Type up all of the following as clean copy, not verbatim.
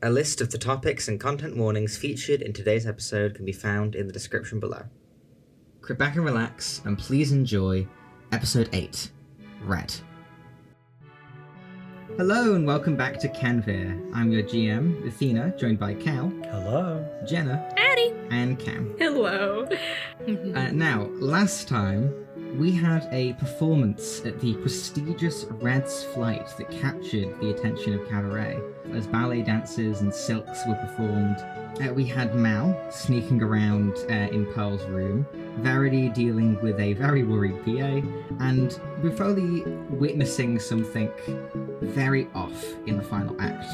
A list of the topics and content warnings featured in today's episode can be found in the description below. Sit back and relax, and please enjoy Episode 8, Red. Hello and welcome back to Canvir. I'm your GM, Athena, joined by Cal. Hello. Jenna. Addie. And Cam. Hello. Now, last time, we had a performance at the prestigious Red's Flight that captured the attention of Cabaret. As ballet dances and silks were performed, we had Mal sneaking around in Pearl's room, Verity dealing with a very worried PA, and Buffoli witnessing something very off in the final act.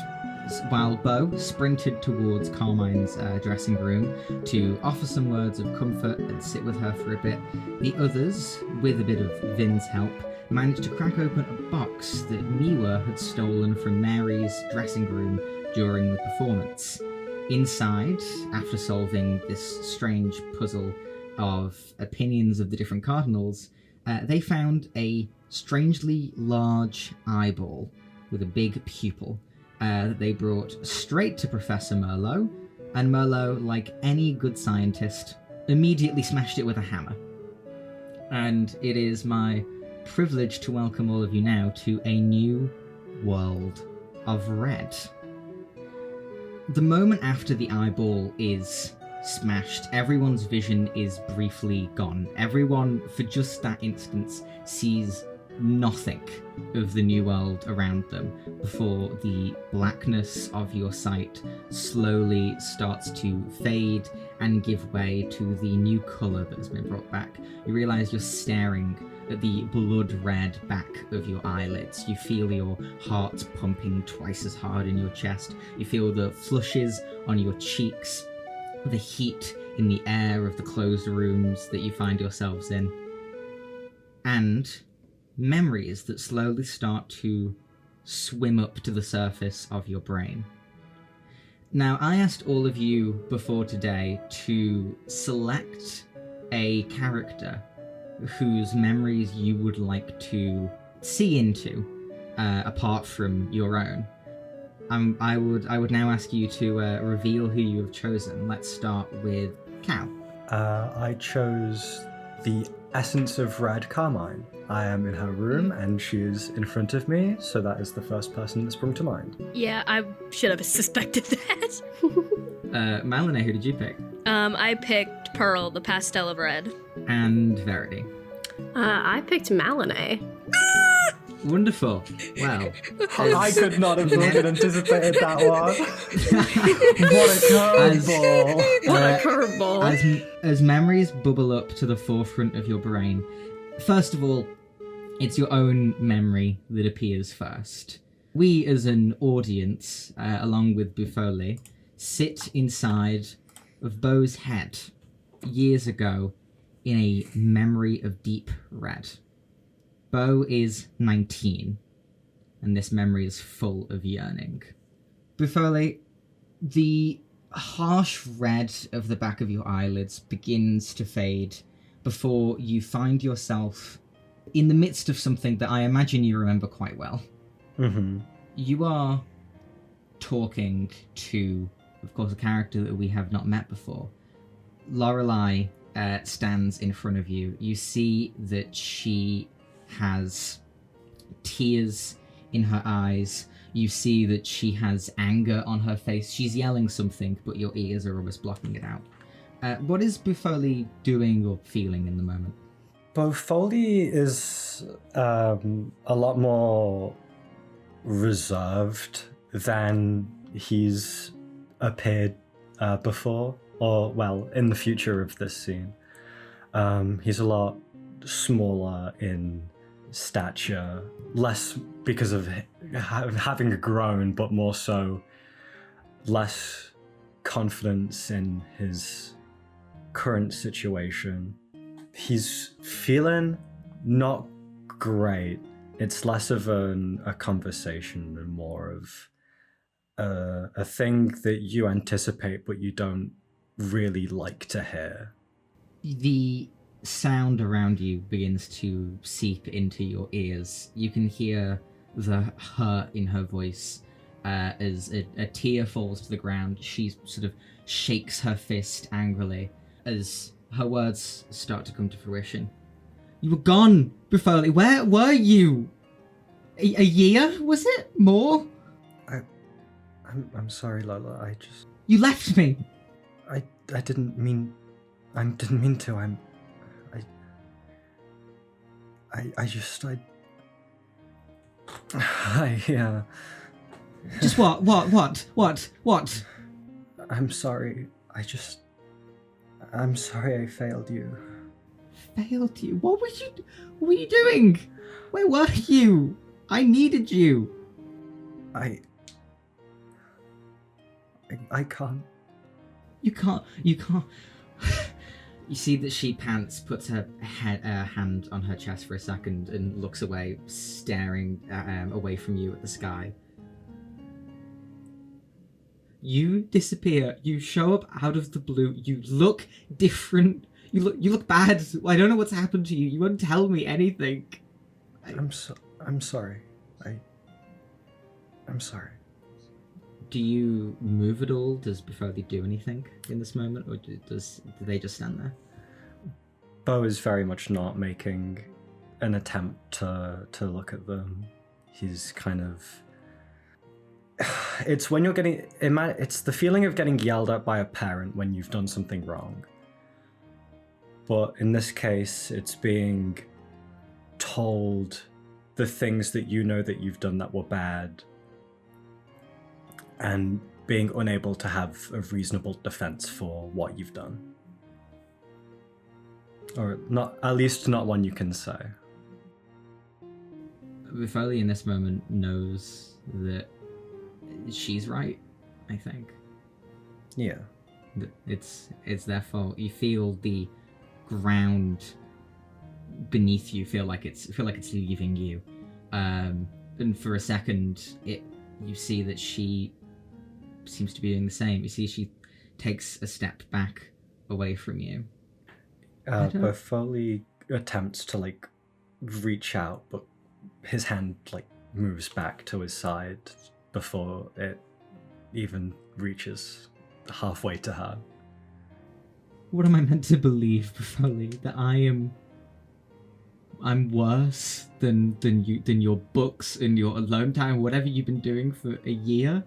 While Beau sprinted towards Carmine's dressing room to offer some words of comfort and sit with her for a bit, the others, with a bit of Vin's help, managed to crack open a box that Miwa had stolen from Mary's dressing room during the performance. Inside, after solving this strange puzzle of opinions of the different cardinals, they found a strangely large eyeball with a big pupil that they brought straight to Professor Merlot, and Merlot, like any good scientist, immediately smashed it with a hammer. And it is my privilege to welcome all of you now to a new world of red. The moment after the eyeball is smashed, everyone's vision is briefly gone. Everyone, for just that instance, sees nothing of the new world around them before the blackness of your sight slowly starts to fade and give way to the new colour that has been brought back. You realise you're staring at the blood red back of your eyelids. You feel your heart pumping twice as hard in your chest. You feel the flushes on your cheeks, the heat in the air of the closed rooms that you find yourselves in, and memories that slowly start to swim up to the surface of your brain. Now, I asked all of you before today to select a character whose memories you would like to see into, apart from your own. I would now ask you to reveal who you have chosen. Let's start with Cal. I chose the essence of Red Carmine. I am in her room and she is in front of me, so that is the first person that sprung to mind. Yeah, I should have suspected that. Malinae, who did you pick? I picked Pearl, the pastel of red. And Verity. I picked Malinae. Wonderful. Wow. I could not have fucking anticipated that one. What a curveball. What a curveball. As memories bubble up to the forefront of your brain, first of all, it's your own memory that appears first. We, as an audience, along with Buffoli, sit inside of Beau's head years ago in a memory of deep red. Beau is 19, and this memory is full of yearning. Buffoli, the harsh red of the back of your eyelids begins to fade before you find yourself in the midst of something that I imagine you remember quite well. Mm-hmm. You are talking to, of course, a character that we have not met before. Lorelei stands in front of you. You see that she has tears in her eyes. You see that she has anger on her face. She's yelling something, but your ears are almost blocking it out. What is Buffoli doing or feeling in the moment? Buffoli is a lot more reserved than he's appeared before, or, well, in the future of this scene. He's a lot smaller in stature, less because of having grown, but more so less confidence in his current situation. He's feeling not great. It's less of a conversation and more of a thing that you anticipate but you don't really like to hear. The sound around you begins to seep into your ears. You can hear the hurt in her voice as a tear falls to the ground. She sort of shakes her fist angrily as her words start to come to fruition. You were gone, Buffoli. Where were you? A year, was it? More? I'm sorry, Lola. I just... You left me. I didn't mean... I didn't mean to. Just what? I'm sorry. I'm sorry I failed you. Failed you? What were you doing? Where were you? I needed you. I can't. You can't. You see that she pants, puts her hand on her chest for a second, and looks away, staring away from you at the sky. You disappear. You show up out of the blue. You look different. You look bad. I don't know what's happened to you. You won't tell me anything. I'm sorry. I'm sorry. Do you move at all? Does Buffoli do anything in this moment, or do they just stand there? Bo is very much not making an attempt to look at them. He's kind of... It's when you're getting... It's the feeling of getting yelled at by a parent when you've done something wrong. But in this case, it's being told the things that you know that you've done that were bad, and being unable to have a reasonable defense for what you've done. Or not, at least not one you can say. Buffoli in this moment knows that she's right, I think. Yeah. It's their fault. You feel the ground beneath you feel like it's leaving you. And for a second you see that she seems to be doing the same. You see she takes a step back away from you. Buffoli attempts to reach out, but his hand moves back to his side before it even reaches halfway to her. What am I meant to believe, Buffoli? That I'm worse than your books and your alone time, whatever you've been doing for a year?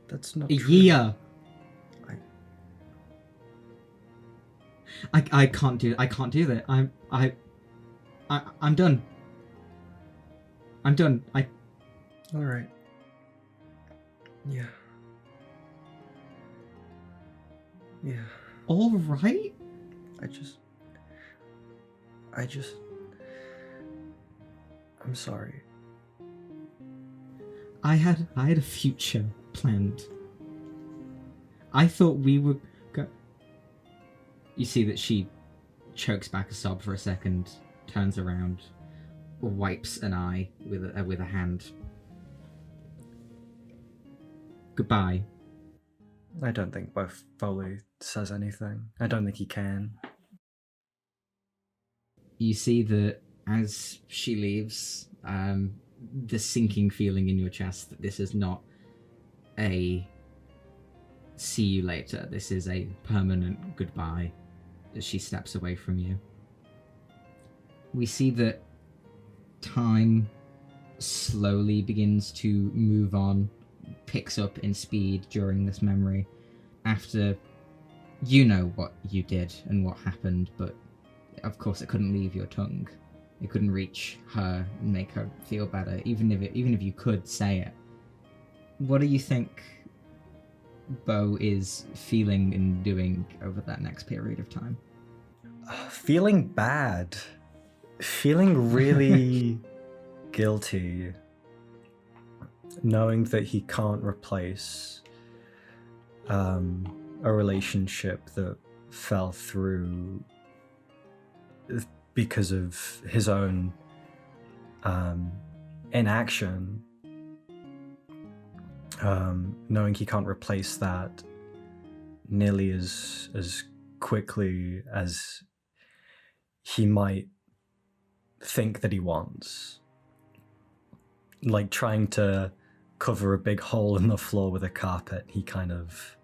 That's not a true. year. I can't do that. I'm done. I'm done. All right. Yeah. All right. I'm sorry. I had a future planned. I thought we would go. You see that she chokes back a sob for a second, turns around, wipes an eye with a hand. Goodbye. I don't think Foley says anything. I don't think he can. You see that as she leaves, the sinking feeling in your chest that this is not a see you later. This is a permanent goodbye as she steps away from you. We see that time slowly begins to move on, picks up in speed during this memory after you know what you did and what happened, but of course it couldn't leave your tongue. It couldn't reach her and make her feel better, even if you could say it. What do you think Bo is feeling and doing over that next period of time? Feeling bad. Feeling really guilty. Knowing that he can't replace a relationship that fell through because of his own inaction. Knowing he can't replace that nearly as quickly as he might think that he wants. Like trying to cover a big hole in the floor with a carpet. He kind of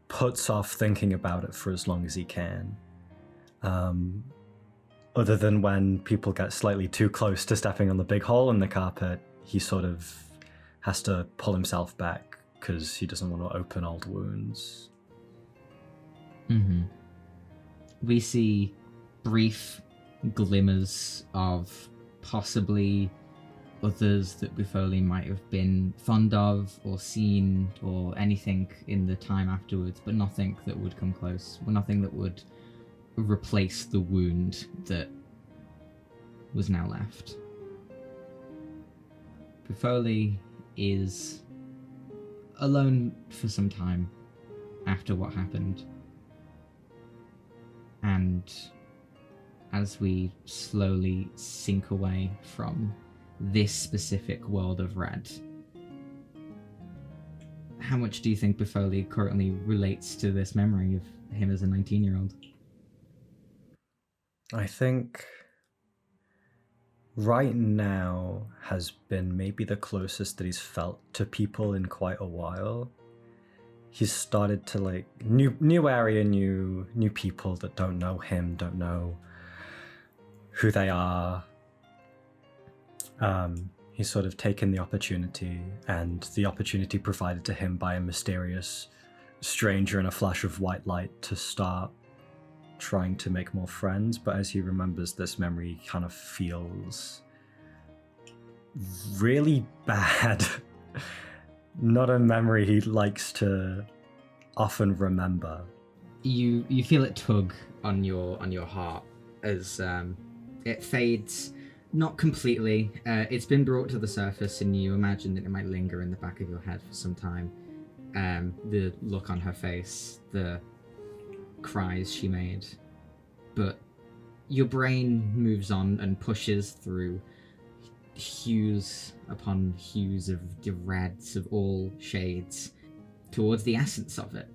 puts off thinking about it for as long as he can. Other than when people get slightly too close to stepping on the big hole in the carpet, he sort of has to pull himself back because he doesn't want to open old wounds. Mm-hmm. We see brief glimmers of possibly others that Buffoli might have been fond of or seen or anything in the time afterwards, but nothing that would come close, or nothing that would replace the wound that was now left. Buffoli is alone for some time after what happened. And as we slowly sink away from this specific world of red, how much do you think Buffoli currently relates to this memory of him as a 19-year-old? I think right now has been maybe the closest that he's felt to people in quite a while. He's started to like new area, new people that don't know him, don't know who they are. He's sort of taken the opportunity, and the opportunity provided to him by a mysterious stranger in a flash of white light to start trying to make more friends. But as he remembers this memory, he kind of feels really bad. Not a memory he likes to often remember. You feel it tug on your heart as it fades. Not completely. It's been brought to the surface, and you imagine that it might linger in the back of your head for some time. The look on her face, the cries she made. But your brain moves on and pushes through hues upon hues of the reds of all shades towards the essence of it,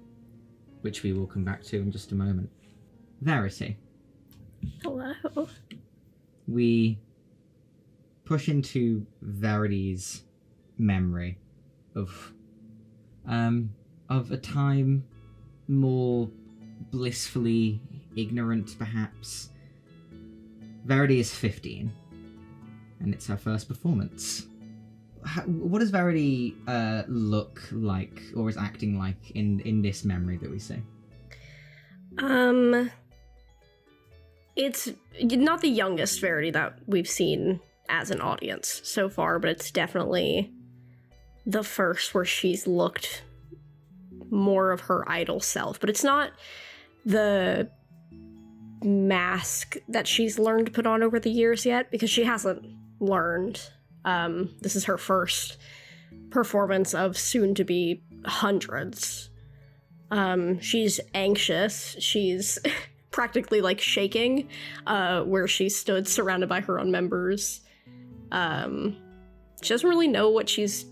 which we will come back to in just a moment. Verity. Hello. We push into Verity's memory of a time more blissfully ignorant, perhaps. Verity is 15, and it's her first performance. What does Verity look like, or is acting like in this memory that we see? It's not the youngest Verity that we've seen as an audience so far, but it's definitely the first where she's looked more of her idol self. But it's not the mask that she's learned to put on over the years yet, because she hasn't learned. This is her first performance of soon to be hundreds. She's anxious. She's practically like shaking where she stood surrounded by her own members. She doesn't really know what she's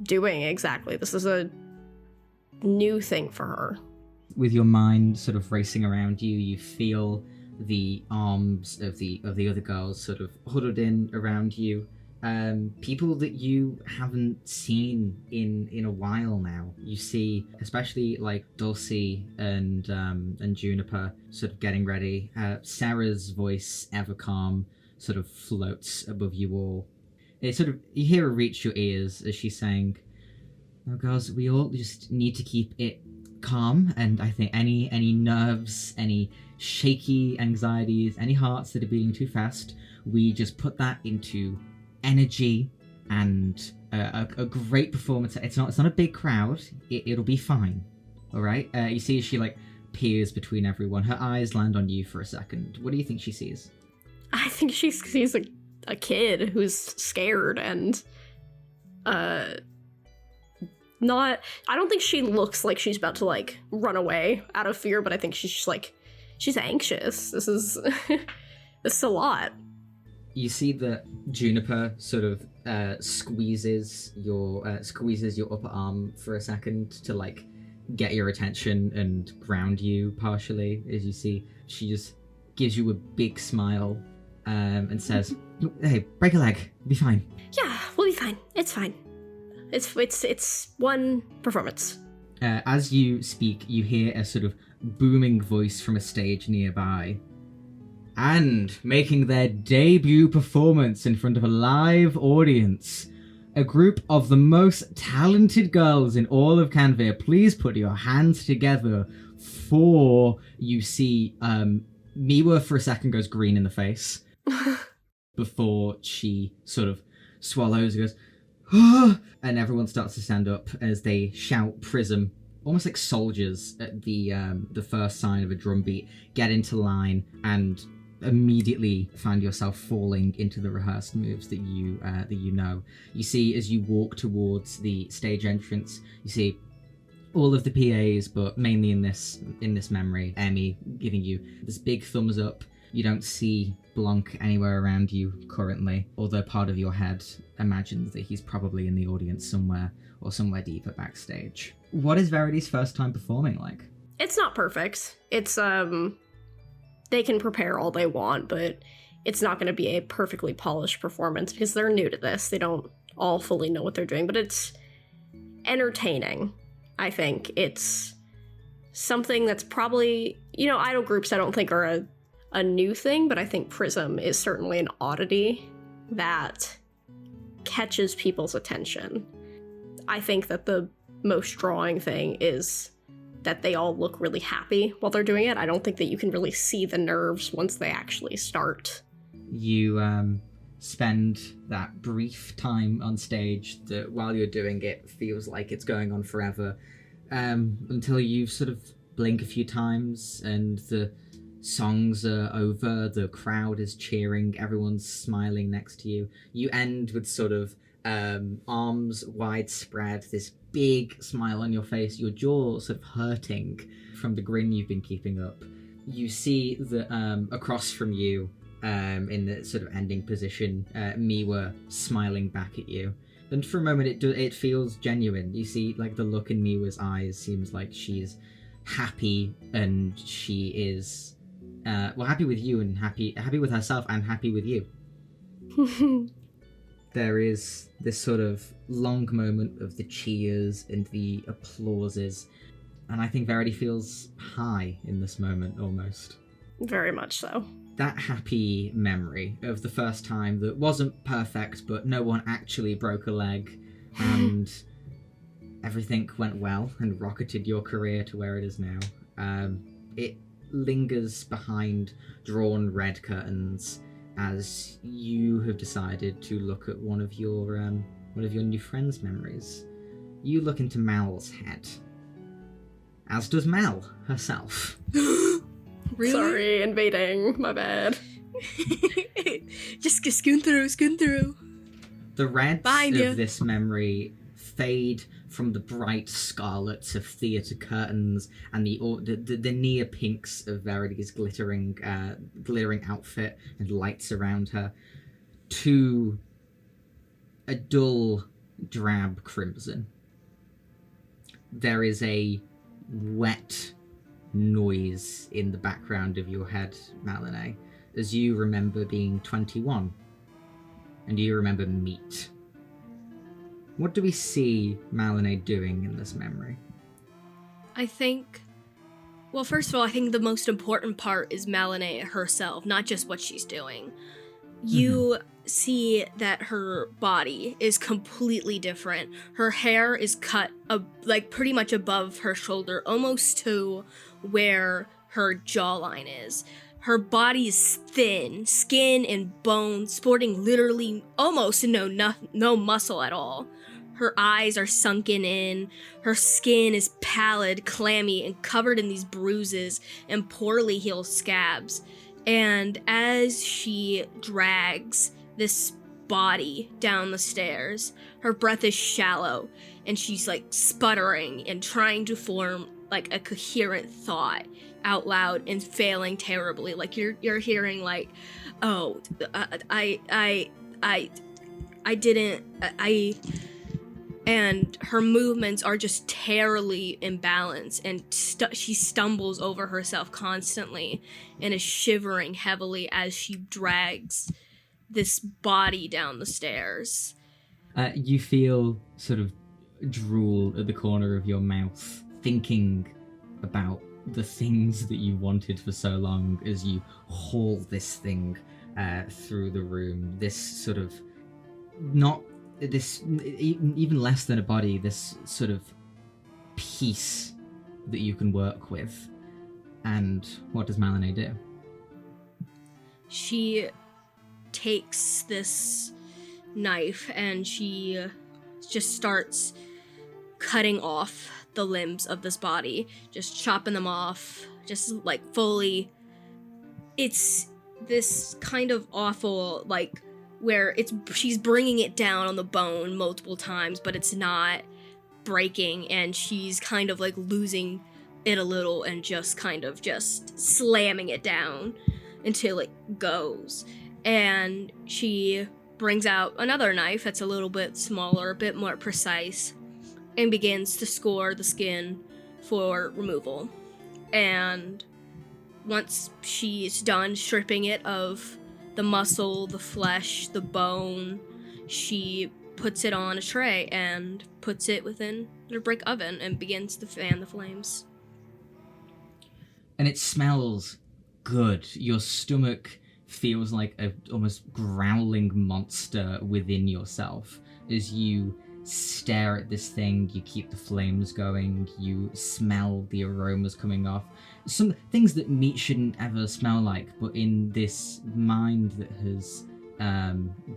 doing exactly. This is a new thing for her. With your mind sort of racing around you, you feel the arms of the other girls sort of huddled in around you. People that you haven't seen in a while now. You see, especially like Dulcie and Juniper sort of getting ready. Sarah's voice, ever calm, sort of floats above you all. It sort of, you hear her reach your ears as she's saying, "Oh, girls, we all just need to keep it calm, and I think any nerves, any shaky anxieties, any hearts that are beating too fast, we just put that into energy and a great performance. It's not a big crowd. It'll be fine. All right." You see as she like peers between everyone. Her eyes land on you for a second. What do you think she sees? I think she sees a kid who's scared and not. I don't think she looks like she's about to like run away out of fear, but I think she's just like, she's anxious. This is a lot. You see that Juniper sort of squeezes your upper arm for a second to like get your attention and ground you partially. As you see, she just gives you a big smile and says, "Hey, break a leg, be fine." Yeah, we'll be fine. It's fine. It's one performance. As you speak, you hear a sort of booming voice from a stage nearby. And making their debut performance in front of a live audience, a group of the most talented girls in all of Canvir. Please put your hands together for, you see, Miwa for a second goes green in the face before she sort of swallows and goes, ah! And everyone starts to stand up as they shout Prism, almost like soldiers at the first sign of a drum beat, get into line and immediately find yourself falling into the rehearsed moves that you know. You see, as you walk towards the stage entrance, you see all of the PAs, but mainly in this memory, Emmy giving you this big thumbs up. You don't see Blanc anywhere around you currently, although part of your head imagines that he's probably in the audience somewhere or somewhere deeper backstage. What is Verity's first time performing like? It's not perfect. It's they can prepare all they want, but it's not going to be a perfectly polished performance because they're new to this. They don't all fully know what they're doing, but it's entertaining. I think it's something that's probably, idol groups I don't think are a new thing, but I think Prism is certainly an oddity that catches people's attention. I think that the most drawing thing is that they all look really happy while they're doing it. I don't think that you can really see the nerves once they actually start. You spend that brief time on stage that while you're doing it feels like it's going on forever, until you sort of blink a few times and the songs are over, the crowd is cheering, everyone's smiling next to you. You end with sort of arms widespread, this big smile on your face, your jaw sort of hurting from the grin you've been keeping up. You see that across from you, in the sort of ending position, Miwa smiling back at you. And for a moment it feels genuine. You see like the look in Miwa's eyes seems like she's happy, and she is happy with you and happy with herself and happy with you. There is this sort of long moment of the cheers and the applauses, and I think Verity feels high in this moment almost. Very much so. That happy memory of the first time that wasn't perfect, but no one actually broke a leg, and everything went well and rocketed your career to where it is now. It lingers behind drawn red curtains as you have decided to look at one of your new friends' memories. You look into Mal's head, as does Mal herself. Really? Sorry, invading. My bad. Just scoon through. The reds Behind of you. this memory fade from the bright scarlets of theatre curtains and the near pinks of Verity's glittering outfit and lights around her to a dull drab crimson. There is a wet noise in the background of your head, Malinae, as you remember being 21 and you remember meat. What do we see Malinae doing in this memory? I think, well, first of all, I think the most important part is Malinae herself, not just what she's doing. You see that her body is completely different. Her hair is cut like pretty much above her shoulder, almost to where her jawline is. Her body is thin, skin and bone, sporting literally almost no muscle at all. Her eyes are sunken in, her skin is pallid, clammy, and covered in these bruises and poorly healed scabs. And as she drags this body down the stairs, her breath is shallow, and she's like sputtering and trying to form like a coherent thought out loud and failing terribly. Like you're hearing like, oh, and her movements are just terribly imbalanced, and she stumbles over herself constantly and is shivering heavily as she drags this body down the stairs. You feel sort of drool at the corner of your mouth, thinking about the things that you wanted for so long as you haul this thing through the room. This sort of, not this, even less than a body, this sort of piece that you can work with. And what does Malinae do? She takes this knife and she just starts cutting off the limbs of this body, just chopping them off, just like fully. It's this kind of awful, like, where she's bringing it down on the bone multiple times, but it's not breaking, and she's kind of like losing it a little and just kind of just slamming it down until it goes. And she brings out another knife that's a little bit smaller, a bit more precise, and begins to score the skin for removal. And once she's done stripping it of the muscle, the flesh, the bone, she puts it on a tray and puts it within the brick oven and begins to fan the flames. And it smells good. Your stomach feels like a almost growling monster within yourself as you stare at this thing. You keep the flames going, you smell the aromas coming off, some things that meat shouldn't ever smell like, but in this mind that has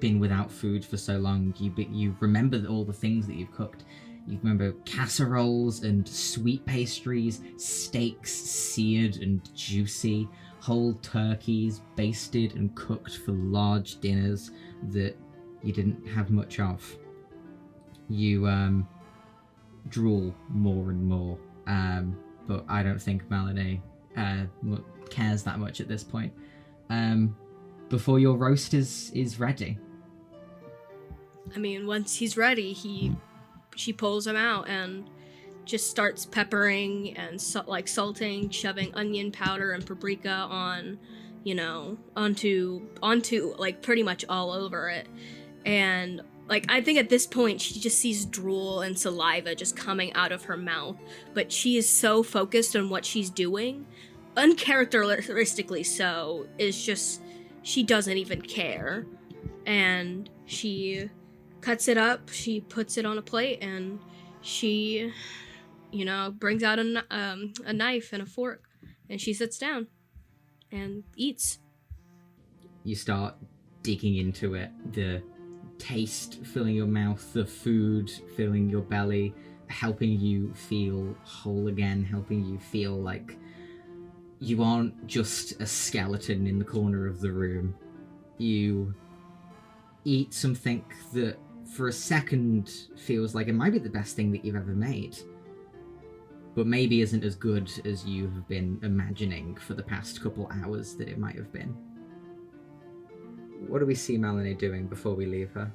been without food for so long, you remember all the things that you've cooked. You remember casseroles and sweet pastries, steaks seared and juicy, whole turkeys basted and cooked for large dinners that you didn't have much of. You drool more and more, but I don't think Malinae cares that much at this point. Before your roast is ready. I mean, once he's ready, she pulls him out and just starts peppering and salting, shoving onion powder and paprika on, onto like pretty much all over it. And like, I think at this point she just sees drool and saliva just coming out of her mouth, but she is so focused on what she's doing, uncharacteristically so, is just, she doesn't even care. And she cuts it up, she puts it on a plate, and she, brings out a knife and a fork, and she sits down and eats. You start digging into it, the taste filling your mouth, the food filling your belly, helping you feel whole again, helping you feel like you aren't just a skeleton in the corner of the room. You eat something that for a second feels like it might be the best thing that you've ever made, but maybe isn't as good as you have been imagining for the past couple hours that it might have been. What do we see Malinae doing before we leave her?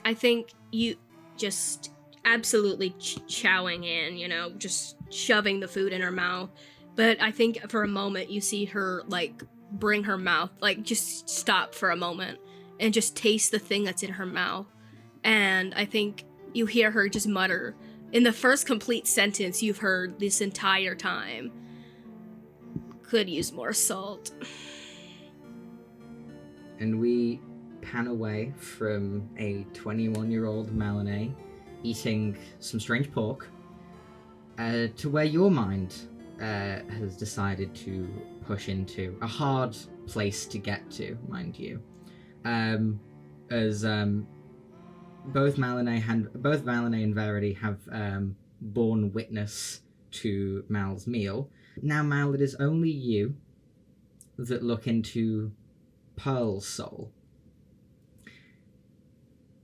I think you just absolutely chowing in, just shoving the food in her mouth. But I think for a moment you see her, like, bring her mouth, like, just stop for a moment and just taste the thing that's in her mouth. And I think you hear her just mutter, in the first complete sentence you've heard this entire time, "Could use more salt." And we pan away from a 21-year-old Malinae eating some strange pork to where your mind has decided to push into a hard place to get to, mind you. As both Malinae and Verity have borne witness to Mal's meal. Now, Mal, it is only you that look into Pearl's soul.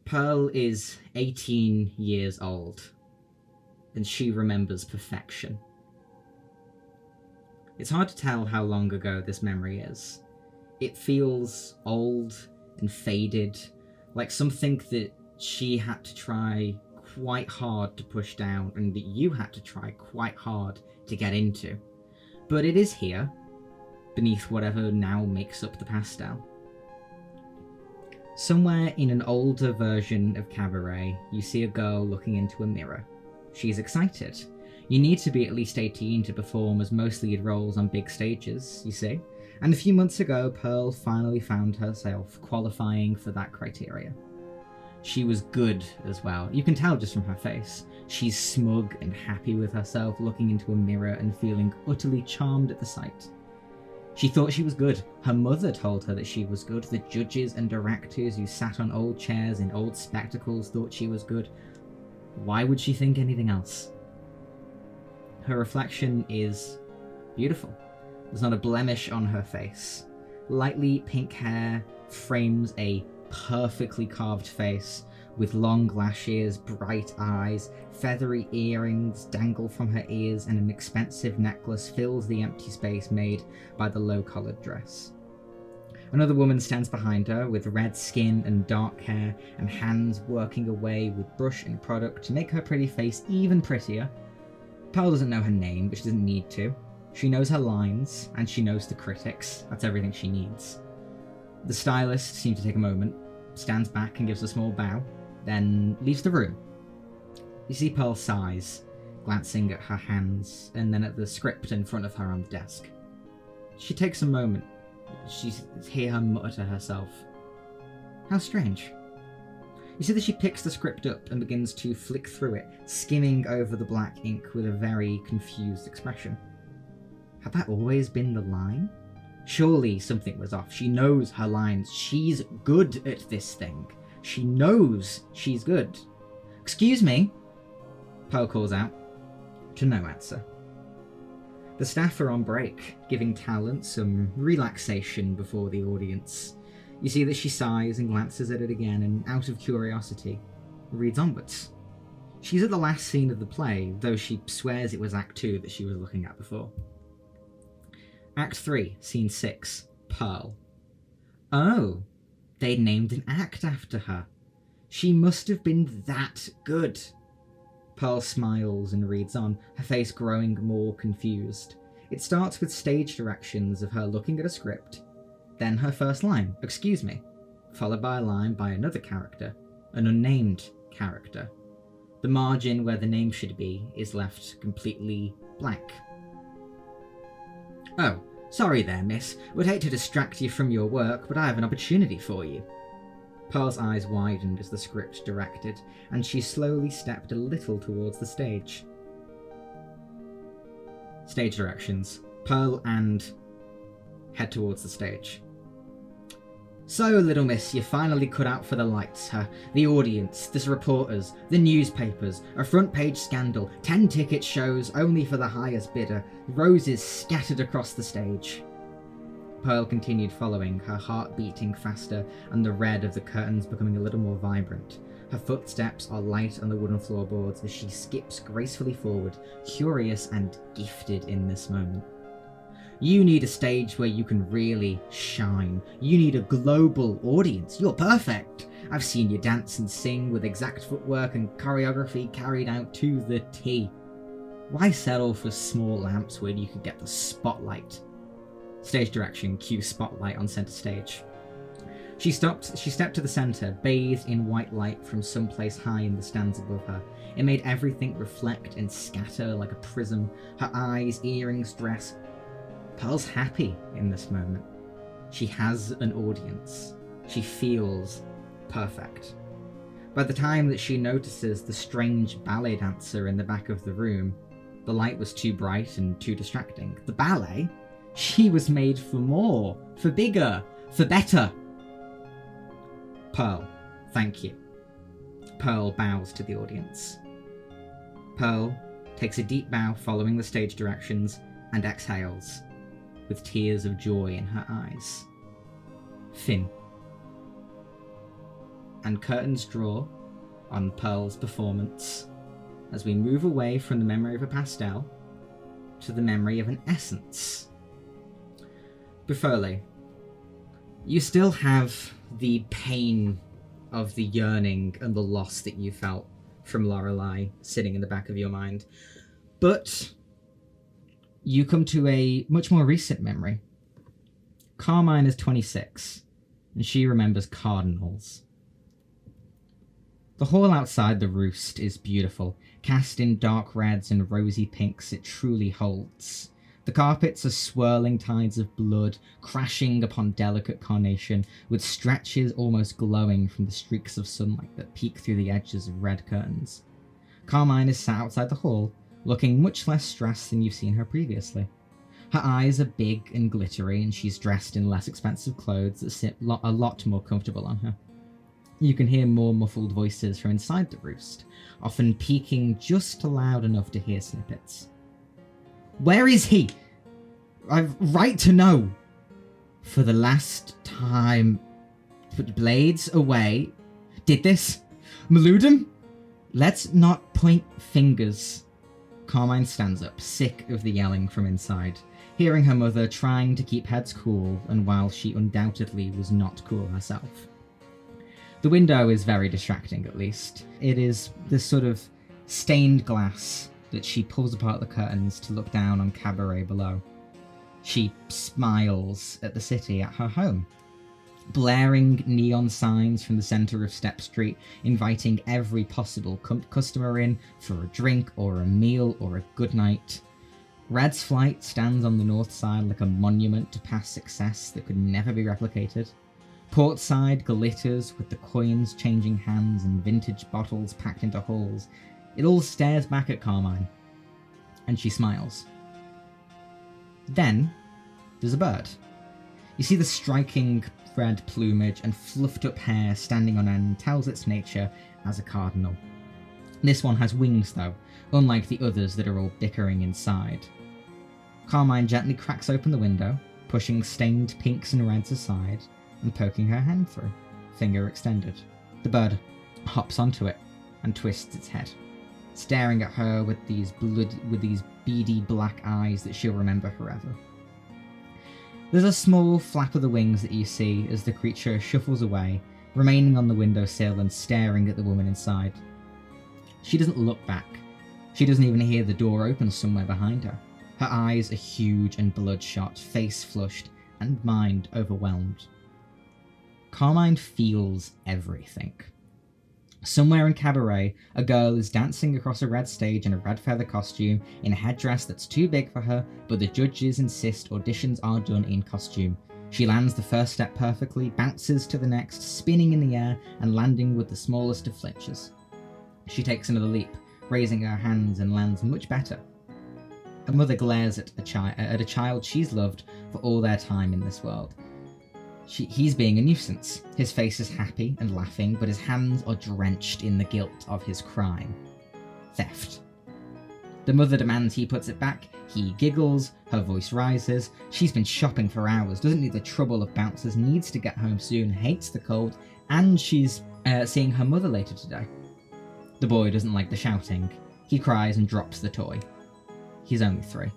Pearl is 18 years old, and she remembers perfection. It's hard to tell how long ago this memory is. It feels old and faded, like something that she had to try quite hard to push down, and that you had to try quite hard to get into. But it is here, beneath whatever now makes up the pastel. Somewhere in an older version of Cabaret, you see a girl looking into a mirror. She's excited. You need to be at least 18 to perform as most lead roles on big stages, you see. And a few months ago, Pearl finally found herself qualifying for that criteria. She was good as well. You can tell just from her face. She's smug and happy with herself, looking into a mirror and feeling utterly charmed at the sight. She thought she was good. Her mother told her that she was good. The judges and directors who sat on old chairs in old spectacles thought she was good. Why would she think anything else? Her reflection is beautiful. There's not a blemish on her face. Lightly pink hair frames a perfectly carved face with long lashes, bright eyes, feathery earrings dangle from her ears, and an expensive necklace fills the empty space made by the low-collared dress. Another woman stands behind her with red skin and dark hair and hands working away with brush and product to make her pretty face even prettier. Pearl doesn't know her name, but she doesn't need to. She knows her lines, and she knows the critics. That's everything she needs. The stylist seems to take a moment, stands back and gives a small bow, then leaves the room. You see Pearl sighs, glancing at her hands, and then at the script in front of her on the desk. She takes a moment. She hears her mutter to herself, "How strange." You see that she picks the script up and begins to flick through it, skimming over the black ink with a very confused expression. Had that always been the line? Surely something was off. She knows her lines. She's good at this thing. She knows she's good. "Excuse me," Pearl calls out, to no answer. The staff are on break, giving talent some relaxation before the audience. You see that she sighs and glances at it again, and out of curiosity, reads onwards. She's at the last scene of the play, though she swears it was Act 2 that she was looking at before. Act 3, Scene 6, Pearl. Oh, they'd named an act after her. She must have been that good. Pearl smiles and reads on, her face growing more confused. It starts with stage directions of her looking at a script, then her first line, "Excuse me," followed by a line by another character, an unnamed character. The margin where the name should be is left completely blank. "Oh, sorry there, miss. Would hate to distract you from your work, but I have an opportunity for you." Pearl's eyes widened as the script directed, and she slowly stepped a little towards the stage. Stage directions. Pearl and head towards the stage. "So, little miss, you finally cut out for the lights, huh? The audience, the reporters, the newspapers, a front-page scandal, 10 ticket shows only for the highest bidder, roses scattered across the stage." Pearl continued following, her heart beating faster and the red of the curtains becoming a little more vibrant. Her footsteps are light on the wooden floorboards as she skips gracefully forward, curious and gifted in this moment. You need a stage where you can really shine. You need a global audience. You're perfect. I've seen you dance and sing with exact footwork and choreography carried out to the T. Why settle for small lamps when you could get the spotlight? Stage direction, cue spotlight on center stage. She stepped to the center, bathed in white light from someplace high in the stands above her. It made everything reflect and scatter like a prism. Her eyes, earrings, dress. Pearl's happy in this moment. She has an audience. She feels perfect. By the time that she notices the strange ballet dancer in the back of the room, the light was too bright and too distracting. The ballet? She was made for more, for bigger, for better. "Pearl, thank you." Pearl bows to the audience. Pearl takes a deep bow following the stage directions and exhales, with tears of joy in her eyes. Fin. And curtains draw on Pearl's performance as we move away from the memory of a pastel to the memory of an essence. Bufole, you still have the pain of the yearning and the loss that you felt from Lorelei sitting in the back of your mind, but you come to a much more recent memory. Carmine is 26. and she remembers cardinals. The hall outside the roost is beautiful. Cast in dark reds and rosy pinks, it truly holds. The carpets are swirling tides of blood, crashing upon delicate carnation, with stretches almost glowing from the streaks of sunlight that peek through the edges of red curtains. Carmine is sat outside the hall, looking much less stressed than you've seen her previously. Her eyes are big and glittery, and she's dressed in less expensive clothes that sit a lot more comfortable on her. You can hear more muffled voices from inside the roost, often peaking just loud enough to hear snippets. Where is he? I've right to know. For the last time. Put blades away. Did this? Maludum? Let's not point fingers. Carmine stands up, sick of the yelling from inside, hearing her mother trying to keep heads cool, and while she undoubtedly was not cool herself. The window is very distracting, at least. It is this sort of stained glass that she pulls apart the curtains to look down on Cabaret below. She smiles at the city at her home. Blaring neon signs from the centre of Step Street, inviting every possible customer in for a drink or a meal or a good night. Red's flight stands on the north side like a monument to past success that could never be replicated. Portside glitters with the coins changing hands and vintage bottles packed into halls. It all stares back at Carmine, and she smiles. Then, there's a bird. You see the striking red plumage and fluffed up hair standing on end tells its nature as a cardinal. This one has wings though, unlike the others that are all bickering inside. Carmine gently cracks open the window, pushing stained pinks and reds aside, and poking her hand through, finger extended. The bird hops onto it and twists its head, staring at her with these beady black eyes that she'll remember forever. There's a small flap of the wings that you see as the creature shuffles away, remaining on the windowsill and staring at the woman inside. She doesn't look back. She doesn't even hear the door open somewhere behind her. Her eyes are huge and bloodshot, face flushed, and mind overwhelmed. Carmine feels everything. Somewhere in Cabaret, a girl is dancing across a red stage in a red feather costume, in a headdress that's too big for her, but the judges insist auditions are done in costume. She lands the first step perfectly, bounces to the next, spinning in the air and landing with the smallest of flinches. She takes another leap, raising her hands, and lands much better. Her mother glares at a child she's loved for all their time in this world. He's being a nuisance. His face is happy and laughing, but his hands are drenched in the guilt of his crime. Theft. The mother demands he puts it back. He giggles, her voice rises. She's been shopping for hours, doesn't need the trouble of bouncers, needs to get home soon, hates the cold, and she's seeing her mother later today. The boy doesn't like the shouting. He cries and drops the toy. He's only 3.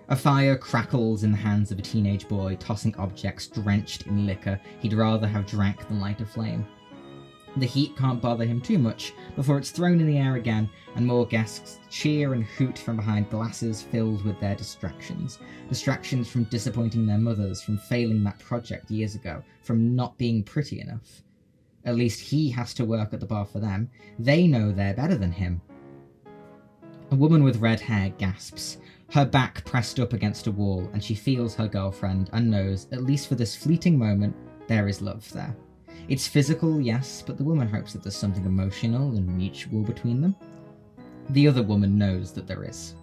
A fire crackles in the hands of a teenage boy, tossing objects drenched in liquor he'd rather have drank than light a flame. The heat can't bother him too much before it's thrown in the air again, and more guests cheer and hoot from behind glasses filled with their distractions. Distractions from disappointing their mothers, from failing that project years ago, from not being pretty enough. At least he has to work at the bar for them. They know they're better than him. A woman with red hair gasps, her back pressed up against a wall, and she feels her girlfriend and knows, at least for this fleeting moment, there is love there. It's physical, yes, but the woman hopes that there's something emotional and mutual between them. The other woman knows that there is.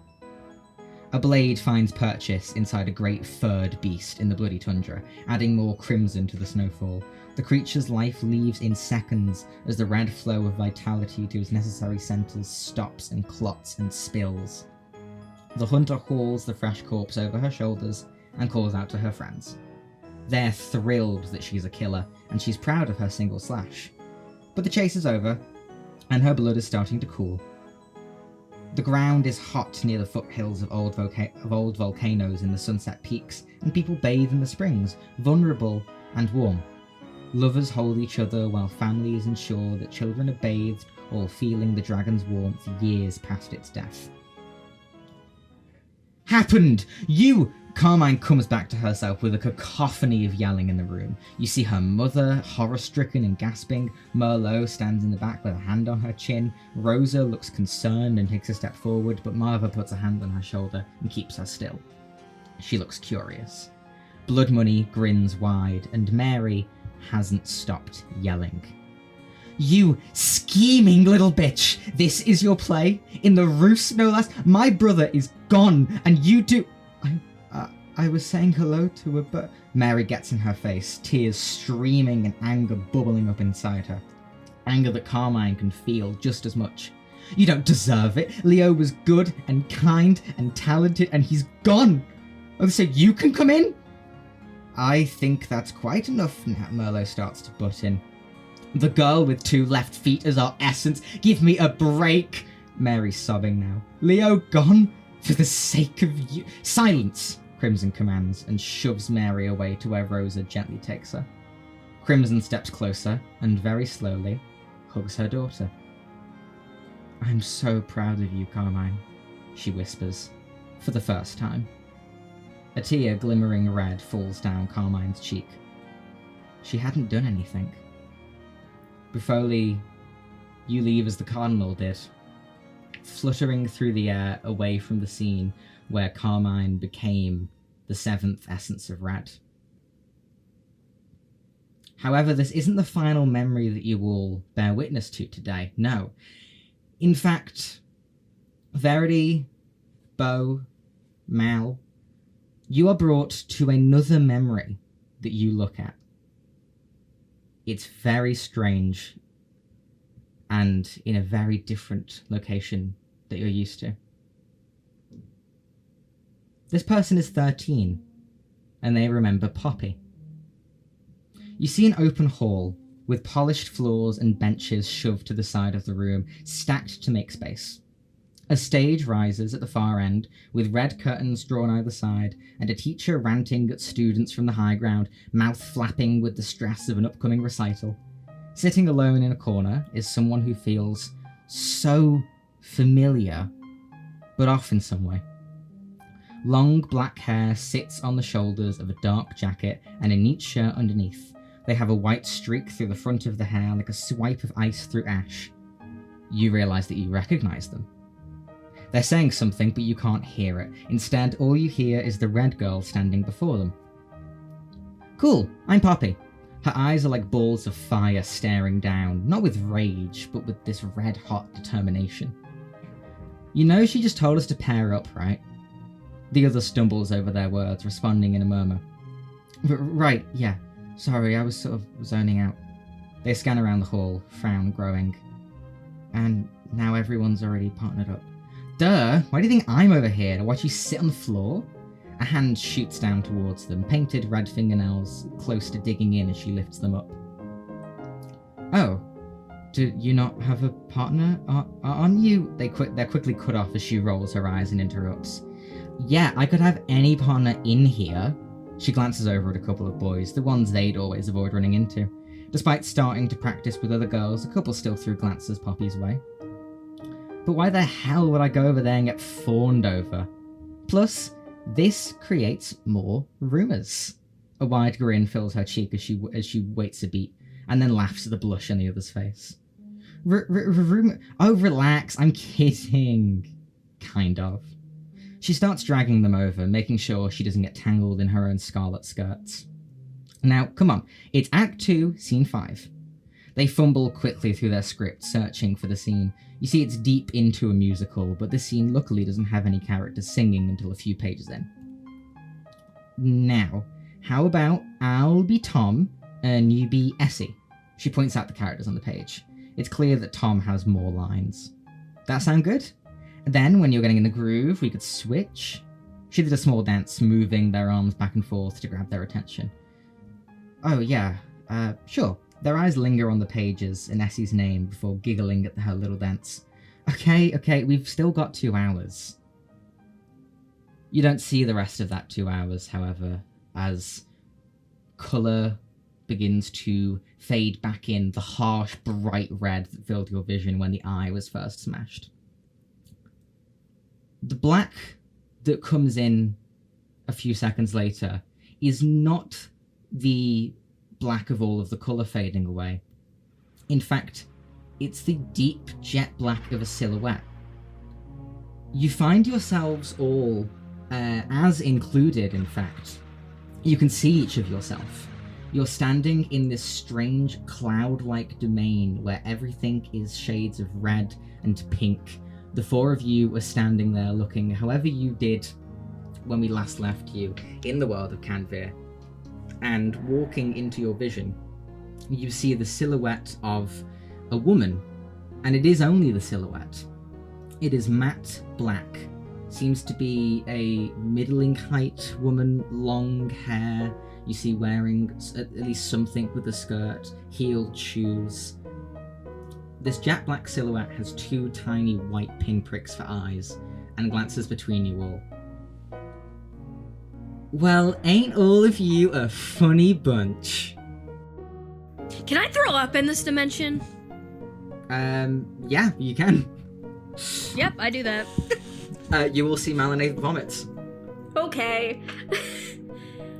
A blade finds purchase inside a great furred beast in the bloody tundra, adding more crimson to the snowfall. The creature's life leaves in seconds as the red flow of vitality to its necessary centers stops and clots and spills. The hunter hauls the fresh corpse over her shoulders and calls out to her friends. They're thrilled that she's a killer, and she's proud of her single slash. But the chase is over, and her blood is starting to cool. The ground is hot near the foothills of old volcanoes in the sunset peaks, and people bathe in the springs, vulnerable and warm. Lovers hold each other while families ensure that children are bathed, all feeling the dragon's warmth years past its death. Happened! You Carmine comes back to herself with a cacophony of yelling in the room. You see her mother, horror-stricken and gasping. Merlot stands in the back with a hand on her chin. Rosa looks concerned and takes a step forward, but Marva puts a hand on her shoulder and keeps her still. She looks curious. Blood Money grins wide, and Mary hasn't stopped yelling. You scheming little bitch! This is your play? In the roost, no less? My brother is gone, and you do... I was saying hello to her, but... Mary gets in her face, tears streaming and anger bubbling up inside her. Anger that Carmine can feel just as much. You don't deserve it. Leo was good and kind and talented, and he's gone. Oh, so you can come in? I think that's quite enough now. Merlot starts to butt in. The girl with 2 left feet is our essence. Give me a break. Mary's sobbing now. Leo gone? For the sake of you. Silence, Crimson commands and shoves Mary away to where Rosa gently takes her. Crimson steps closer and very slowly hugs her daughter. I'm so proud of you, Carmine, she whispers, for the first time. A tear glimmering red falls down Carmine's cheek. She hadn't done anything. Bufoli, you leave as the Cardinal did, fluttering through the air away from the scene where Carmine became the 7th essence of Red. However, this isn't the final memory that you will bear witness to today, no. In fact, Verity, Bo, Mal, you are brought to another memory that you look at. It's very strange and in a very different location that you're used to. This person is 13, and they remember Poppy. You see an open hall with polished floors and benches shoved to the side of the room, stacked to make space. A stage rises at the far end, with red curtains drawn either side, and a teacher ranting at students from the high ground, mouth flapping with the stress of an upcoming recital. Sitting alone in a corner is someone who feels so familiar, but off in some way. Long black hair sits on the shoulders of a dark jacket and a neat shirt underneath. They have a white streak through the front of the hair like a swipe of ice through ash. You realise that you recognise them. They're saying something, but you can't hear it. Instead, all you hear is the red girl standing before them. Cool, I'm Poppy. Her eyes are like balls of fire staring down, not with rage, but with this red-hot determination. You know she just told us to pair up, right? The other stumbles over their words, responding in a murmur. Right, yeah. Sorry, I was sort of zoning out. They scan around the hall, frown growing. And now everyone's already partnered up. Duh! Why do you think I'm over here? To watch you sit on the floor? A hand shoots down towards them, painted red fingernails close to digging in as she lifts them up. Oh, do you not have a partner? Aren't you? They're quickly cut off as she rolls her eyes and interrupts. Yeah, I could have any partner in here. She glances over at a couple of boys, the ones they'd always avoid running into. Despite starting to practice with other girls, a couple still threw glances Poppy's way. But why the hell would I go over there and get fawned over? Plus, this creates more rumours. A wide grin fills her cheek as she waits a beat, and then laughs at the blush on the other's face. Rumor? Oh, relax, I'm kidding. Kind of. She starts dragging them over, making sure she doesn't get tangled in her own scarlet skirts. Now, come on, it's Act 2, Scene 5. They fumble quickly through their script, searching for the scene. You see it's deep into a musical, but this scene luckily doesn't have any characters singing until a few pages in. Now, how about I'll be Tom, and you be Essie? She points out the characters on the page. It's clear that Tom has more lines. That sound good? Then, when you're getting in the groove, we could switch. She did a small dance, moving their arms back and forth to grab their attention. Oh yeah, sure. Their eyes linger on the pages and Essie's name before giggling at her little dance. Okay, we've still got 2 hours. You don't see the rest of that 2 hours, however, as colour begins to fade back in the harsh, bright red that filled your vision when the eye was first smashed. The black that comes in a few seconds later is not the black of all of the colour fading away. In fact, it's the deep jet black of a silhouette. You find yourselves all, as included, in fact. You can see each of yourself. You're standing in this strange cloud-like domain where everything is shades of red and pink. The four of you are standing there looking however you did when we last left you in the world of Canvir. And walking into your vision, you see the silhouette of a woman. And it is only the silhouette. It is matte black. Seems to be a middling height woman, long hair. You see wearing at least something with a skirt, heeled shoes. This jet black silhouette has two tiny white pinpricks for eyes and glances between you all. Well, ain't all of you a funny bunch? Can I throw up in this dimension? Yeah, you can. Yep, I do that. You will see Malinae vomits. Okay.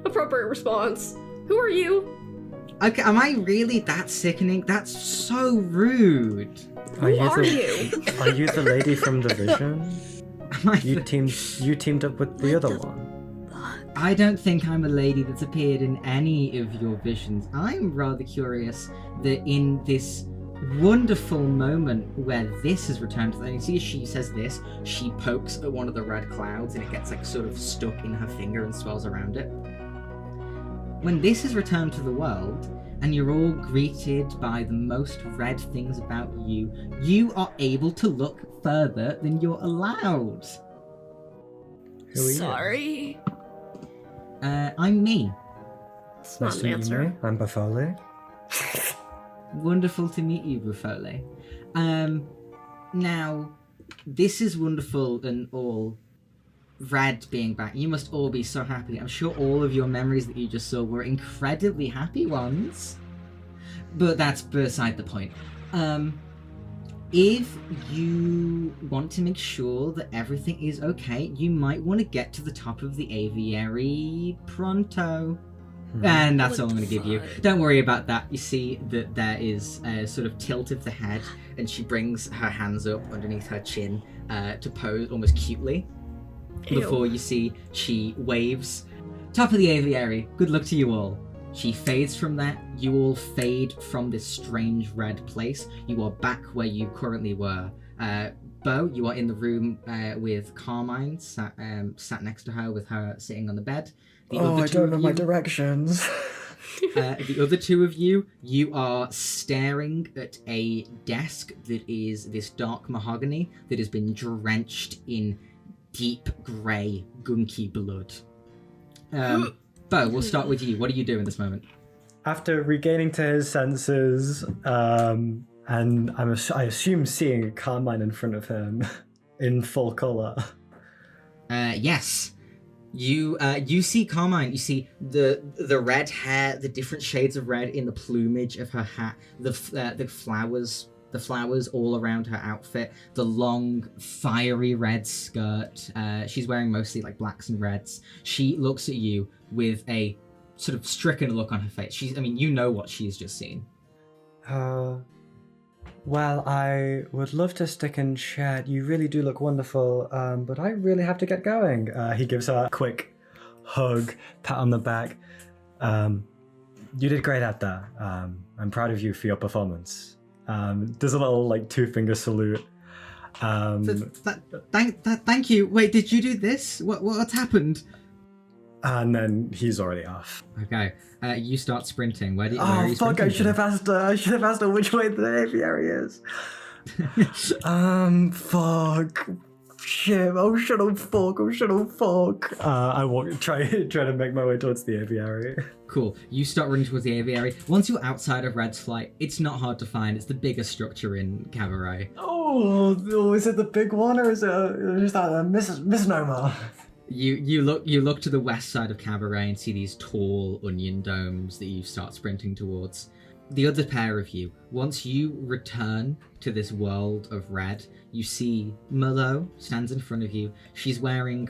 Appropriate response. Who are you? Okay, am I really that sickening? That's so rude. Who are you? Are you the lady from the vision? Am I You teamed up with the other one. I don't think I'm a lady that's appeared in any of your visions. I'm rather curious that in this wonderful moment where this has returned to, and you see as she says this, she pokes at one of the red clouds and it gets like sort of stuck in her finger and swirls around it. When this has returned to the world and you're all greeted by the most red things about you, you are able to look further than you're allowed. Who are you? Sorry. I'm me. It's Nice not to an meet answer. you. I'm Bafole. Wonderful to meet you, Brufole. Now, this is wonderful and all. Red being back. You must all be so happy. I'm sure all of your memories that you just saw were incredibly happy ones. But that's beside the point. If you want to make sure that everything is okay, you might want to get to the top of the aviary pronto. And that's all I'm going to give you. Don't worry about that. You see that there is a sort of tilt of the head, and she brings her hands up underneath her chin to pose almost cutely. Ew. Before you see she waves. Top of the aviary. Good luck to you all. She fades from that. You all fade from this strange red place. You are back where you currently were. Bo, you are in the room with Carmine, sat next to her with her sitting on the bed. I don't know my directions. The other two of you, you are staring at a desk that is this dark mahogany that has been drenched in deep grey, gunky blood. Bo, we'll start with you. What are you doing this moment? After regaining to his senses, and I assume seeing Carmine in front of him in full colour. Yes. You see Carmine. You see the red hair, the different shades of red in the plumage of her hat, the flowers all around her outfit, the long, fiery red skirt. She's wearing mostly like blacks and reds. She looks at you with a sort of stricken look on her face. You know what she's just seen. Well, I would love to stick and chat. You really do look wonderful, but I really have to get going. He gives her a quick hug, pat on the back. You did great out there. I'm proud of you for your performance. There's a little like 2-finger salute. Thank you. Wait, did you do this? What's happened? And then he's already off. Okay, you start sprinting. Where are you Oh fuck! sprinting I should have asked her. I should have asked her which way the aviary is. Fuck. Shit. Oh shit. Oh fuck. Oh shit. Oh fuck. I walk. Try to make my way towards the aviary. Cool. You start running towards the aviary. Once you're outside of Red's flight, it's not hard to find. It's the biggest structure in Cabaret. Oh, is it the big one or is it just that misnomer? You look to the west side of Cabaret and see these tall onion domes that you start sprinting towards. The other pair of you, once you return to this world of red, you see Merlot stands in front of you. She's wearing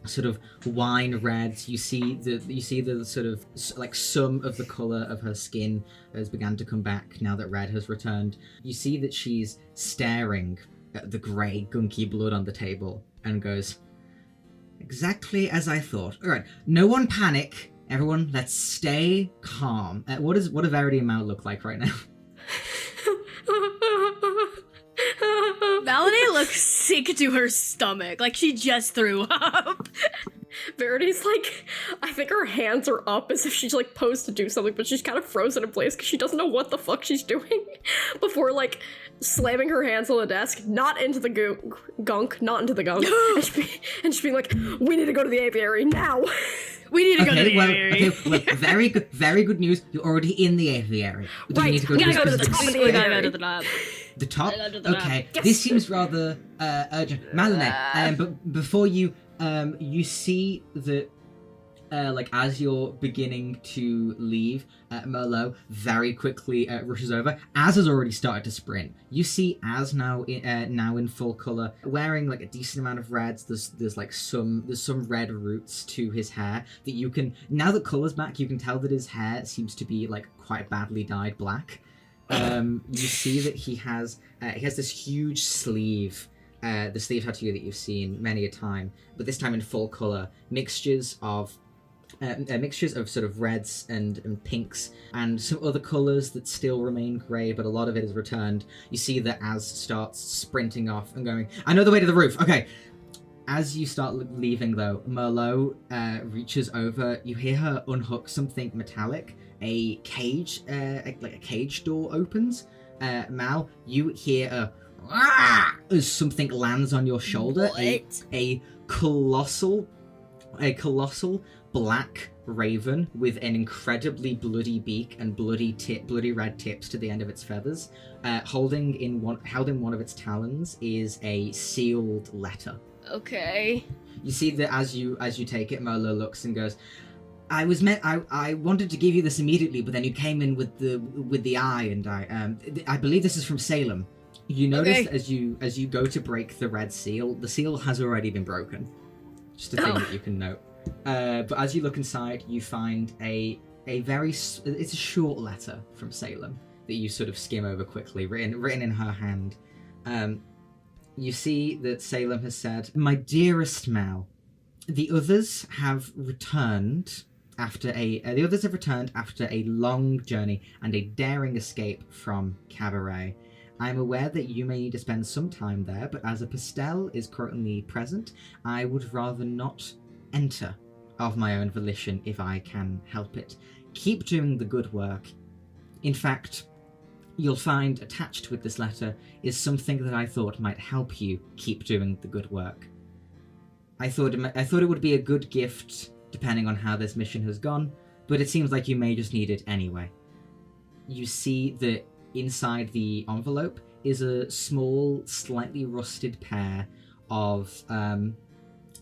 sort of wine reds. You see the sort of like some of the color of her skin has begun to come back now that red has returned. You see that she's staring at the grey gunky blood on the table and goes, exactly as I thought. All right, no one panic. Everyone, let's stay calm. What do Verity and Mal look like right now? Melanie looks sick to her stomach, like she just threw up. Verity's like, I think her hands are up as if she's like posed to do something, but she's kind of frozen in place because she doesn't know what the fuck she's doing before like slamming her hands on the desk, not into the gunk, not into the gunk, and she being like, we need to go to the aviary now. We need to go to the aviary. Very good news. You're already in the aviary. Right, we gotta go to the top of the aviary. Go to the top. The top? Okay, Yes. This seems rather urgent. Malene, but before you see that, like, as you're beginning to leave, Merlot very quickly rushes over. Az has already started to sprint. You see Az now in full color, wearing like a decent amount of reds. There's some red roots to his hair that you can, now that color's back, you can tell that his hair seems to be like quite badly dyed black. You see that he has this huge sleeve. The sleeve tattoo that you've seen many a time, but this time in full color, mixtures of sort of reds and pinks and some other colors that still remain grey, but a lot of it is returned. You see that Az starts sprinting off and going, I know the way to the roof. Okay. As you start leaving though, Merlot reaches over. You hear her unhook something metallic. A cage, like a cage door opens. Mal, you hear a as something lands on your shoulder. A colossal black raven with an incredibly bloody beak and bloody red tips to the end of its feathers. Held in one of its talons is a sealed letter. Okay. You see that as you take it, Merlot looks and goes, I wanted to give you this immediately, but then you came in with the eye, and I believe this is from Salem. You notice as you go to break the red seal, the seal has already been broken. Just a thing that you can note. But as you look inside, you find it's a short letter from Salem that you sort of skim over quickly, written in her hand. You see that Salem has said, "My dearest Mal, the others have returned after a long journey and a daring escape from Cabaret. I am aware that you may need to spend some time there, but as a pastel is currently present, I would rather not enter of my own volition if I can help it. Keep doing the good work. In fact, you'll find attached with this letter is something that I thought might help you keep doing the good work. I thought it would be a good gift depending on how this mission has gone, but it seems like you may just need it anyway." You see that inside the envelope is a small, slightly rusted pair of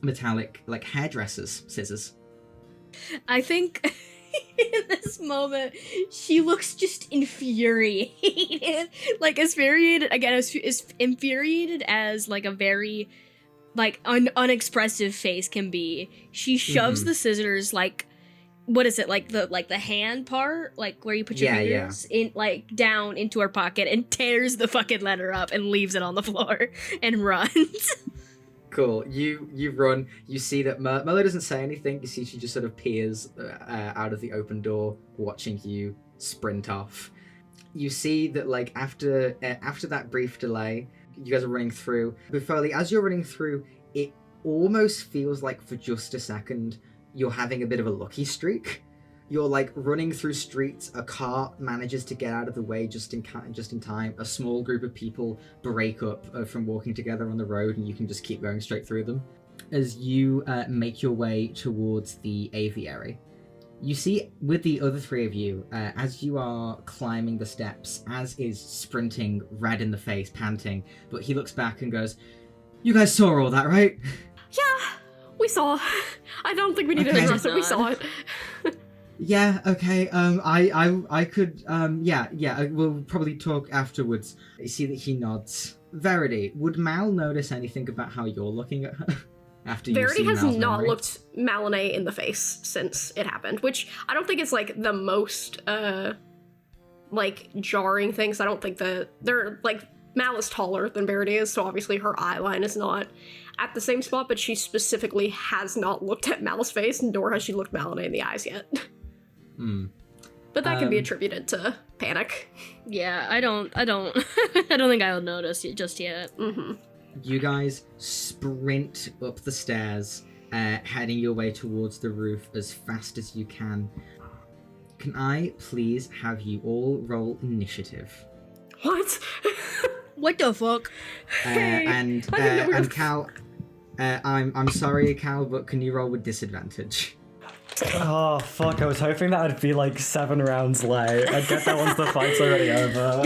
metallic, like, hairdressers scissors. I think in this moment, she looks just infuriated. Like, as infuriated, again, as infuriated as, like, a very, like, unexpressive face can be. She shoves the scissors, like, what is it, like the hand part, like where you put your fingers in, like, down into her pocket, and tears the fucking letter up and leaves it on the floor and runs. Cool. You run. You see that Merlot doesn't say anything. You see she just sort of peers out of the open door, watching you sprint off. You see that, like, after that brief delay, you guys are running through. But Foley, as you're running through, it almost feels like for just a second you're having a bit of a lucky streak. You're, like, running through streets, a car manages to get out of the way just in time, a small group of people break up from walking together on the road, and you can just keep going straight through them. As you make your way towards the aviary, you see, with the other three of you, as you are climbing the steps, Az is sprinting, red in the face, panting, but he looks back and goes, "You guys saw all that, right?" Yeah, we saw. I don't think we need to address it. We saw it. Yeah, okay, I could, we'll probably talk afterwards. You see that he nods. Verity, would Mal notice anything about how you're looking at her? After you Verity see has Mal's not memory. looked Malinae in the face since it happened, which I don't think is like the most like jarring things. I don't think they're like Mal is taller than Verity is, so obviously her eye line is not at the same spot, but she specifically has not looked at Mal's face, nor has she looked Malinae in the eyes yet. But that can be attributed to panic. Yeah, I don't I don't think I'll notice it just yet. You guys sprint up the stairs, heading your way towards the roof as fast as you can. Can I please have you all roll initiative? What? What the fuck? Hey, And I didn't know we were- and Cal, I'm sorry, Cal, but can you roll with disadvantage? Oh, fuck. I was hoping that would be like 7 rounds late. I get that once the fight's already over.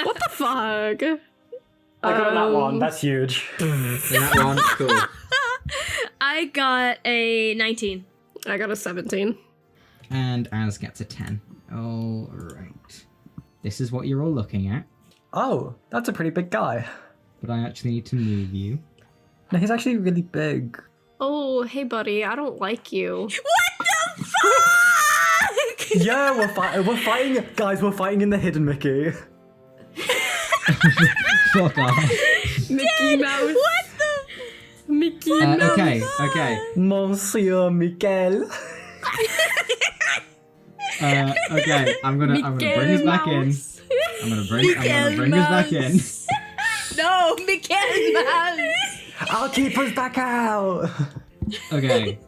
What the fuck? I got that one. That's huge. In that one, cool. I got a 19. I got a 17. And Az gets a 10. All right. This is what you're all looking at, Oh, that's a pretty big guy. but I actually need to move you. No, he's actually really big. Oh, hey buddy, I don't like you. What the fuck? Yeah, we're fighting, guys. We're fighting in the hidden Mickey. Fuck off. Mickey Mouse. What the? Mickey Mouse. Okay. Monsieur Michael. Okay. I'm gonna bring us back in. I'm gonna bring us back in. No, Mickey Mouse. I'll keep us back out. Okay.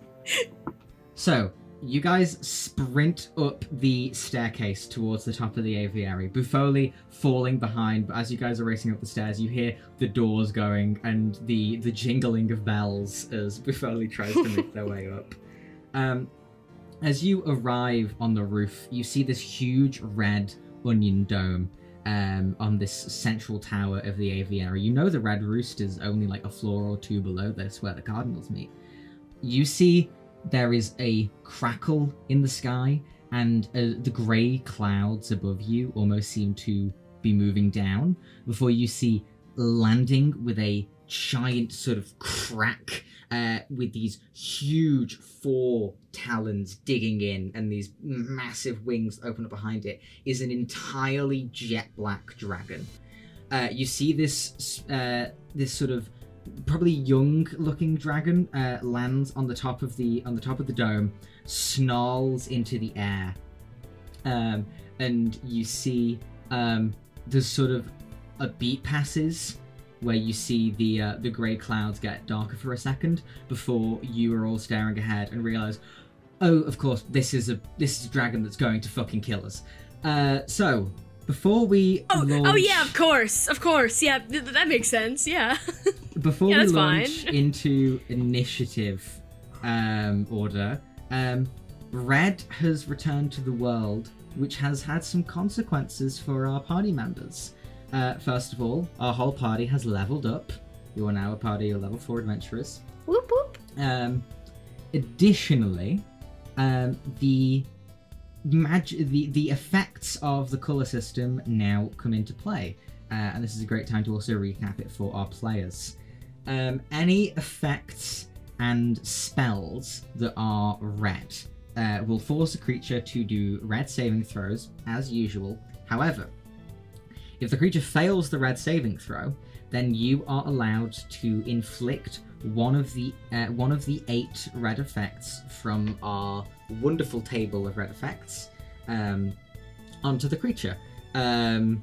So, you guys sprint up the staircase towards the top of the aviary. Bufoli falling behind, but as you guys are racing up the stairs, you hear the doors going and the jingling of bells as Bufoli tries to make their way up. As you arrive on the roof, you see this huge red onion dome on this central tower of the aviary. You know the Red Roost is only like a floor or two below this, where the cardinals meet. You see there is a crackle in the sky, and the grey clouds above you almost seem to be moving down, before you see landing with a giant sort of crack with these huge 4 talons digging in and these massive wings open up behind it, is an entirely jet black dragon. You see this sort of probably young looking dragon lands on the top of the dome, snarls into the air, and you see there's sort of a beat passes where you see the grey clouds get darker for a second before you are all staring ahead and realize, oh, of course, this is a dragon that's going to fucking kill us. So before we launch, Oh yeah, of course, yeah, that makes sense, yeah. before Yeah, we that's launch fine. into initiative order, Red has returned to the world, which has had some consequences for our party members. First of all, our whole party has leveled up. You are now a party of level 4 adventurers. Whoop whoop. Additionally, the effects of the colour system now come into play, and this is a great time to also recap it for our players. Any effects and spells that are red will force a creature to do red saving throws as usual. However, if the creature fails the red saving throw, then you are allowed to inflict one of the 8 red effects from our wonderful table of red effects onto the creature. I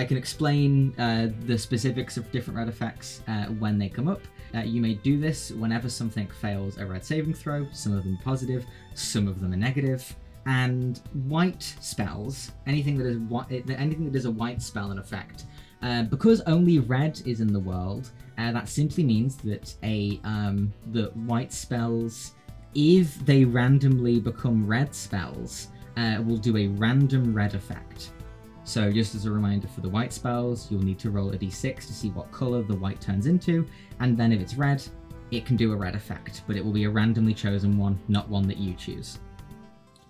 can explain the specifics of different red effects when they come up. You may do this whenever something fails a red saving throw. Some of them are positive, some of them are negative. And white spells, anything that is a white spell in effect, because only red is in the world, that simply means that the white spells, if they randomly become red spells, will do a random red effect. So just as a reminder, for the white spells, you'll need to roll a d6 to see what color the white turns into, and then if it's red, it can do a red effect, but it will be a randomly chosen one, not one that you choose.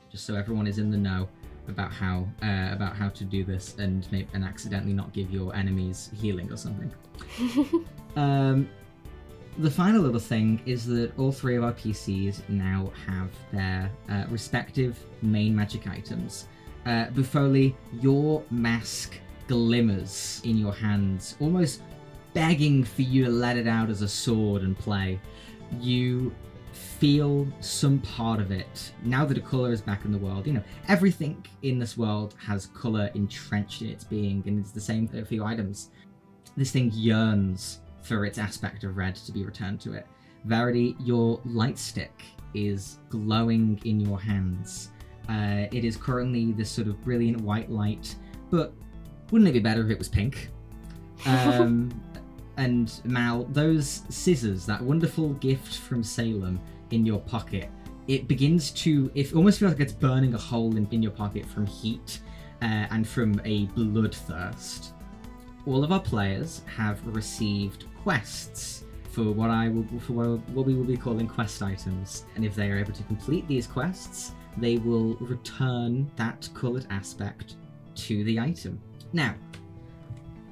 Just so everyone is in the know about how to do this and accidentally not give your enemies healing or something. The final little thing is that all three of our PCs now have their respective main magic items. Bufoli, your mask glimmers in your hands, almost begging for you to let it out as a sword and play. You feel some part of it. Now that a colour is back in the world, everything in this world has colour entrenched in its being, and it's the same for your items. This thing yearns for its aspect of red to be returned to it. Verity, your light stick is glowing in your hands. It is currently this sort of brilliant white light, but wouldn't it be better if it was pink? And Mal, those scissors, that wonderful gift from Salem in your pocket, it begins to, it almost feels like it's burning a hole in your pocket from heat and from a bloodthirst. All of our players have received quests for what we will be calling quest items, and if they are able to complete these quests, they will return that coloured aspect to the item. Now,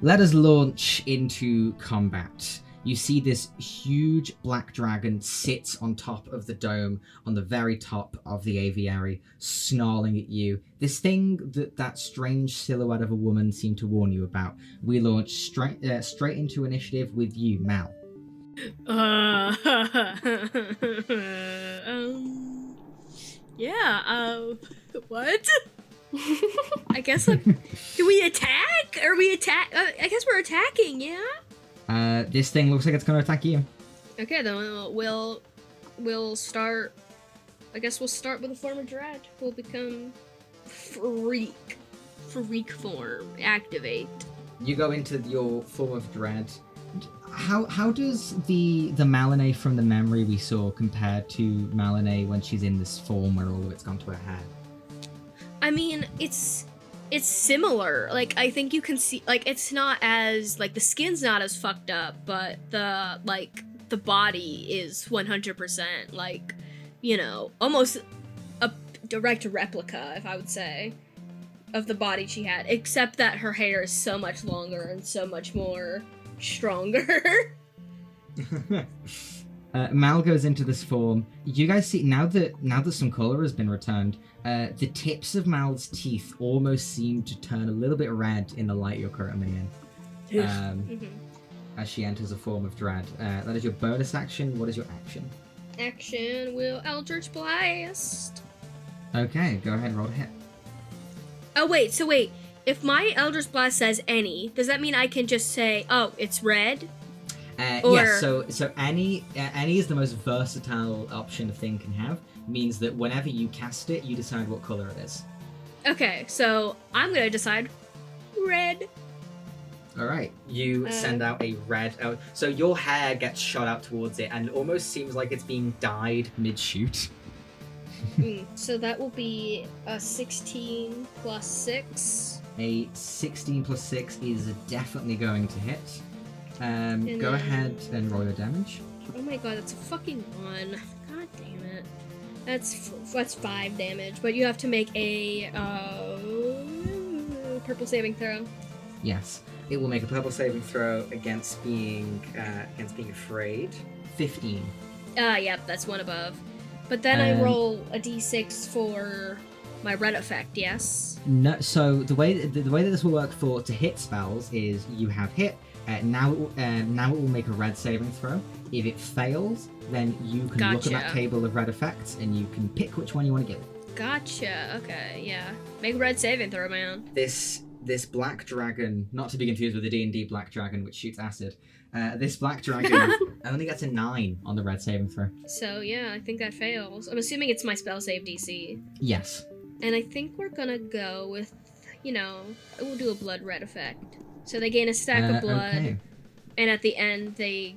let us launch into combat. You see this huge black dragon sits on top of the dome, on the very top of the aviary, snarling at you. This thing that strange silhouette of a woman seemed to warn you about. We launch straight into initiative with you, Mal. What? I guess do we attack? Are we attack? I guess we're attacking, yeah? This thing looks like it's gonna attack you. Okay, then we'll start. I guess we'll start with a form of dread. We'll become freak form. Activate. You go into your form of dread. How does the Malinee from the memory we saw compare to Malinee when she's in this form where all of it's gone to her head? I mean, it's similar. Like, I think you can see, like, it's not as, like, the skin's not as fucked up, but the body is 100%, like, almost a direct replica, if I would say, of the body she had, except that her hair is so much longer and so much more stronger. Mal goes into this form. You guys see, now that some colour has been returned, the tips of Mal's teeth almost seem to turn a little bit red in the light you're currently in. As she enters a form of dread. That is your bonus action. What is your action? Action will Eldritch Blast. Okay, go ahead and roll a hit. Oh, wait. If my Eldritch Blast says any, does that mean I can just say, oh, it's red? Yes, so any is the most versatile option a thing can have. Means that whenever you cast it, you decide what color it is. Okay, so I'm gonna decide red. All right, you send out a red. So your hair gets shot out towards it, and it almost seems like it's being dyed mid-shoot. So that will be a 16 plus 6. A 16 plus 6 is definitely going to hit. Go ahead and roll your damage. Oh my god, that's a fucking 1. God damn it. That's 5 damage, but you have to make a purple saving throw. Yes, it will make a purple saving throw against being afraid. 15. Yep, that's 1 above. But then I roll a d6 for my red effect. Yes. No. So the way that this will work to hit spells is you have hit. Now it will make a red saving throw. If it fails, then you can look at that table of red effects and you can pick which one you want to give. Gotcha. Okay. Yeah. Make a red saving throw, man. This black dragon, not to be confused with the D&D black dragon which shoots acid. This black dragon only gets a 9 on the red saving throw. So yeah, I think that fails. I'm assuming it's my spell save DC. Yes. And I think we're gonna go with, we'll do a blood red effect. So they gain a stack of blood, and at the end of the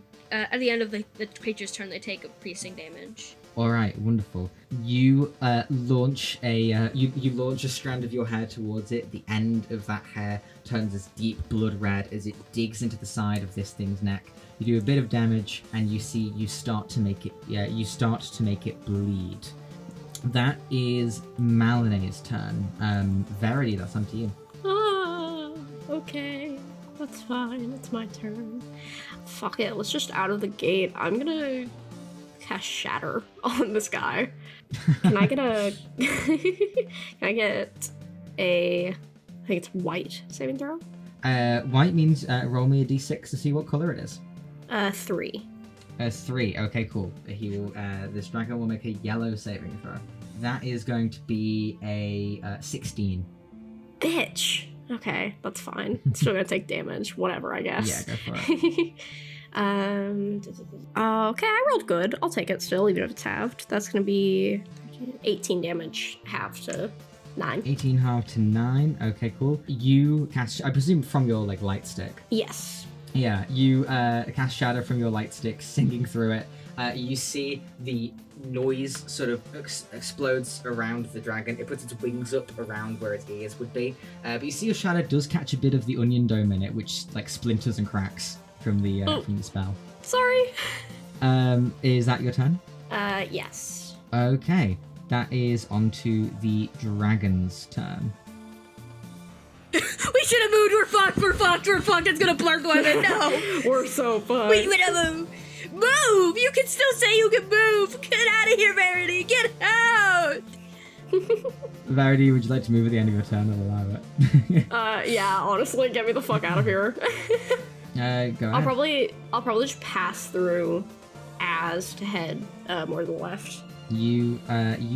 creature's turn, they take a piercing damage. All right, wonderful. You launch you launch a strand of your hair towards it. The end of that hair turns this deep blood red as it digs into the side of this thing's neck. You do a bit of damage, and you start to make it bleed. That is Malinee's turn. Verity, that's on to you. Okay. That's fine. It's my turn. Fuck it. Let's just out of the gate. I'm gonna cast Shatter on this guy. Can I get a? Can I get a? I think it's white saving throw. White means roll me a d6 to see what color it is. 3. 3. Okay, cool. He will. This dragon will make a yellow saving throw. That is going to be a 16. Bitch. Okay, that's fine. It's still gonna take damage. Whatever, I guess. Yeah, go for it. Okay, I rolled good. I'll take it still, even if it's halved. That's gonna be 18 damage, halved to 9. 18 half to 9. Okay, cool. You cast, I presume, from your like light stick. Yes. Yeah, you cast Shadow from your light stick, singing through it. You see the noise sort of explodes around the dragon. It puts its wings up around where its ears would be. But you see your shadow does catch a bit of the onion dome in it, which like splinters and cracks from the spell. Sorry. Is that your turn? Yes. Okay, that is onto the dragon's turn. We should have moved. We're fucked. It's gonna blur women. No. We're so fucked. We would have moved. Move! You can still say you can move! Get out of here, Verity! Get out! Verity, would you like to move at the end of your turn? I'll allow it. Yeah, honestly, get me the fuck out of here. Go ahead. I'll probably just pass through as to head more to the left. You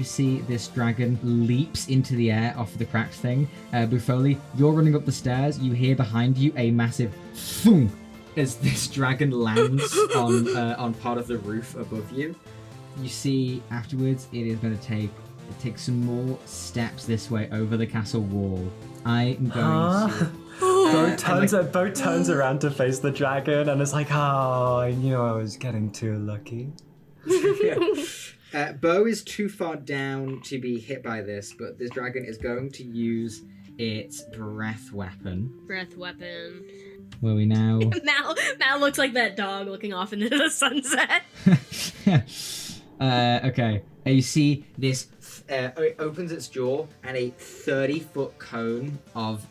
see this dragon leaps into the air off the cracked thing. Bufoli, you're running up the stairs. You hear behind you a massive thunk as this dragon lands on part of the roof above you. You see afterwards it is going to take some more steps this way over the castle wall. I am going to... Bo turns around to face the dragon and is like, oh, I knew I was getting too lucky. Bo is too far down to be hit by this, but this dragon is going to use its breath weapon. Breath weapon. Where we now... Mal looks like that dog looking off into the sunset. Okay. You see this... it opens its jaw and a 30-foot cone of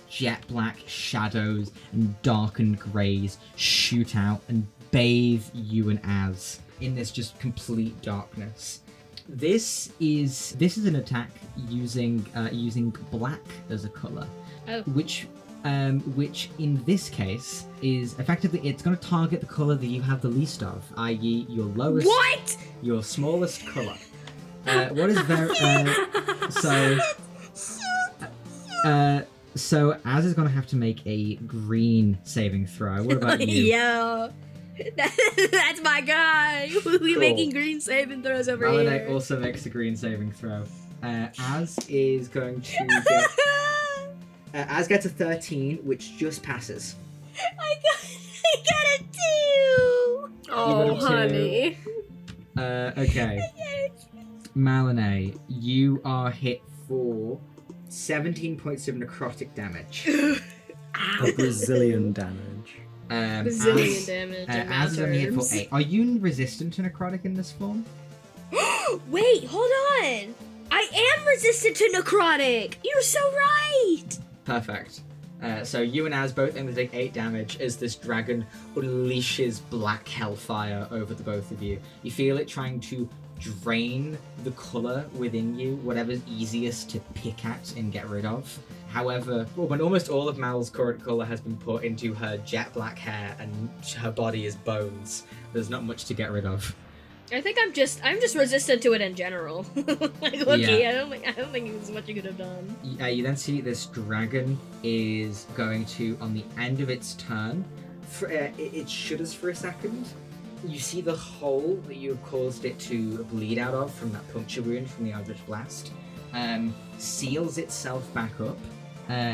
jet black shadows and darkened greys shoot out and bathe you and Az in this just complete darkness. This is an attack using black as a color, which in this case is effectively it's going to target the color that you have the least of, i.e., your lowest, your smallest color. What is very so Az is going to have to make a green saving throw. What about you? Yo, that's my guy. We making green saving throws over here. Malinae also makes a green saving throw. Az is going to get. Az gets a 13, which just passes. I got a 2. Oh, honey. Okay. Malinae, you are hit for 17 points of necrotic damage. A Brazilian damage. Bazillion damage. Az is only hit for 8. Are you resistant to necrotic in this form? Wait, hold on. I am resistant to necrotic. You're so right. Perfect. So you and Az both aim to take 8 damage as this dragon unleashes black hellfire over the both of you. You feel it trying to drain the colour within you, whatever's easiest to pick at and get rid of. However, when almost all of Mal's current colour has been put into her jet black hair and her body is bones, there's not much to get rid of. I think I'm just resistant to it in general. Like, Loki, yeah. I don't think there's much you could have done. You then see this dragon is going to, on the end of its turn, it shudders for a second. You see the hole that you have caused it to bleed out of from that puncture wound from the Eldritch Blast seals itself back up.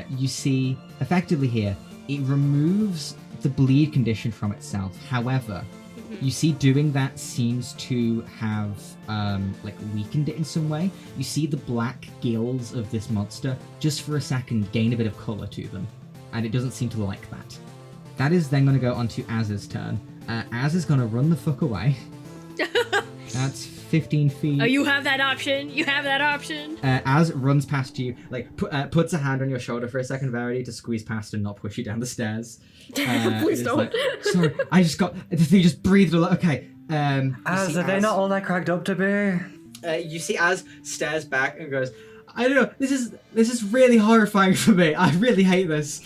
You see, effectively here, it removes the bleed condition from itself. However, you see doing that seems to have weakened it in some way. You see the black gills of this monster just for a second gain a bit of colour to them, and it doesn't seem to like that. That is then going to go on to Az's turn. Az is going to run the fuck away. That's 15 feet. Oh, you have that option. You have that option. Az runs past you, like puts a hand on your shoulder for a second, Verity, to squeeze past and not push you down the stairs. Please don't. Like, sorry, I just got the thing just breathed a lot. Okay. Az, are they not all that cracked up to be? You see Az stares back and goes, I don't know, this is really horrifying for me. I really hate this.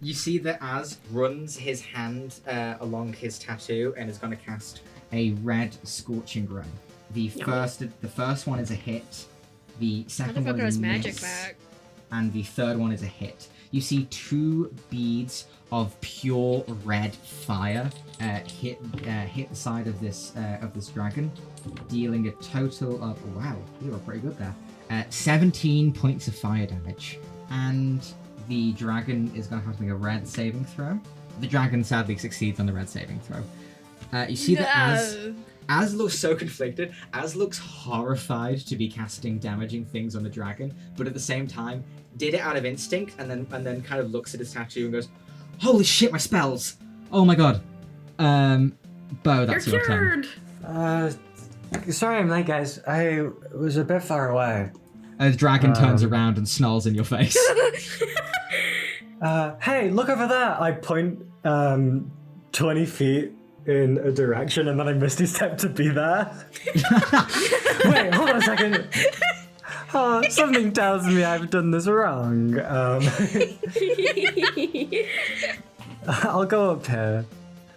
You see that Az runs his hand along his tattoo and is going to cast a red scorching ray. The first one is a hit. The second one Motherfucker is has a magic miss, back. and the third one is a hit. You see 2 beads of pure red fire hit the side of this dragon, dealing a total of wow, you were pretty good there. 17 points of fire damage, and the dragon is going to have to make a red saving throw. The dragon sadly succeeds on the red saving throw. You see that Az looks so conflicted. Az looks horrified to be casting damaging things on the dragon, but at the same time did it out of instinct, and then kind of looks at his tattoo and goes, "Holy shit, my spells! Oh my god." Bo, that's You're your turn. cured. Sorry I'm late, guys. I was a bit far away. The dragon turns around and snarls in your face. Hey, look over there! I point 20 feet in a direction, and then I misty step to be there. Wait, hold on a second. Something tells me I've done this wrong. I'll go up here.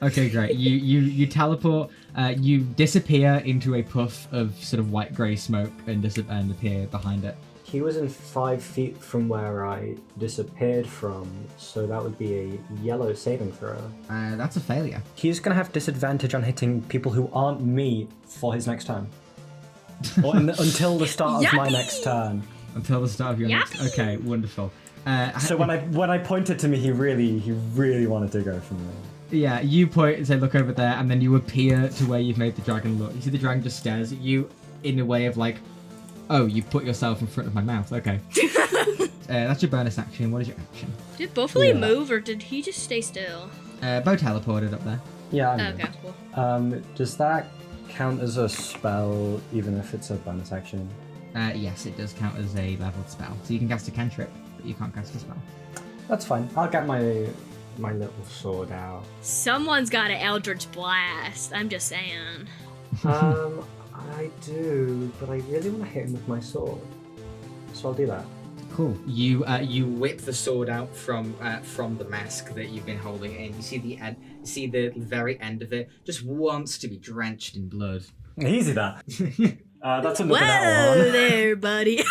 Okay, great. You teleport. You disappear into a puff of sort of white grey smoke and appear behind it. He was in 5 feet from where I disappeared from, so that would be a yellow saving throw. That's a failure. He's gonna have disadvantage on hitting people who aren't me for his next turn. Or until the start of my next turn. Until the start of your next. Okay, wonderful. So when I pointed to me, he really wanted to go for me. Yeah, you point and say, look over there, and then you appear to where you've made the dragon look. You see the dragon just stares at you in a way of like, oh, you put yourself in front of my mouth. Okay. That's your bonus action. What is your action? Did Buffalo move, or did he just stay still? Bo teleported up there. Yeah, I Okay, know. cool. Does that count as a spell, even if it's a bonus action? Yes, it does count as a leveled spell. So you can cast a cantrip, but you can't cast a spell. That's fine. I'll get my little sword out. Someone's got an Eldritch Blast. I'm just saying. I do, but I really want to hit him with my sword, so I'll do that. Cool. You whip the sword out from the mask that you've been holding, and you see the very end of it just wants to be drenched in blood. Easy that. That's another Whoa nat one. there, buddy.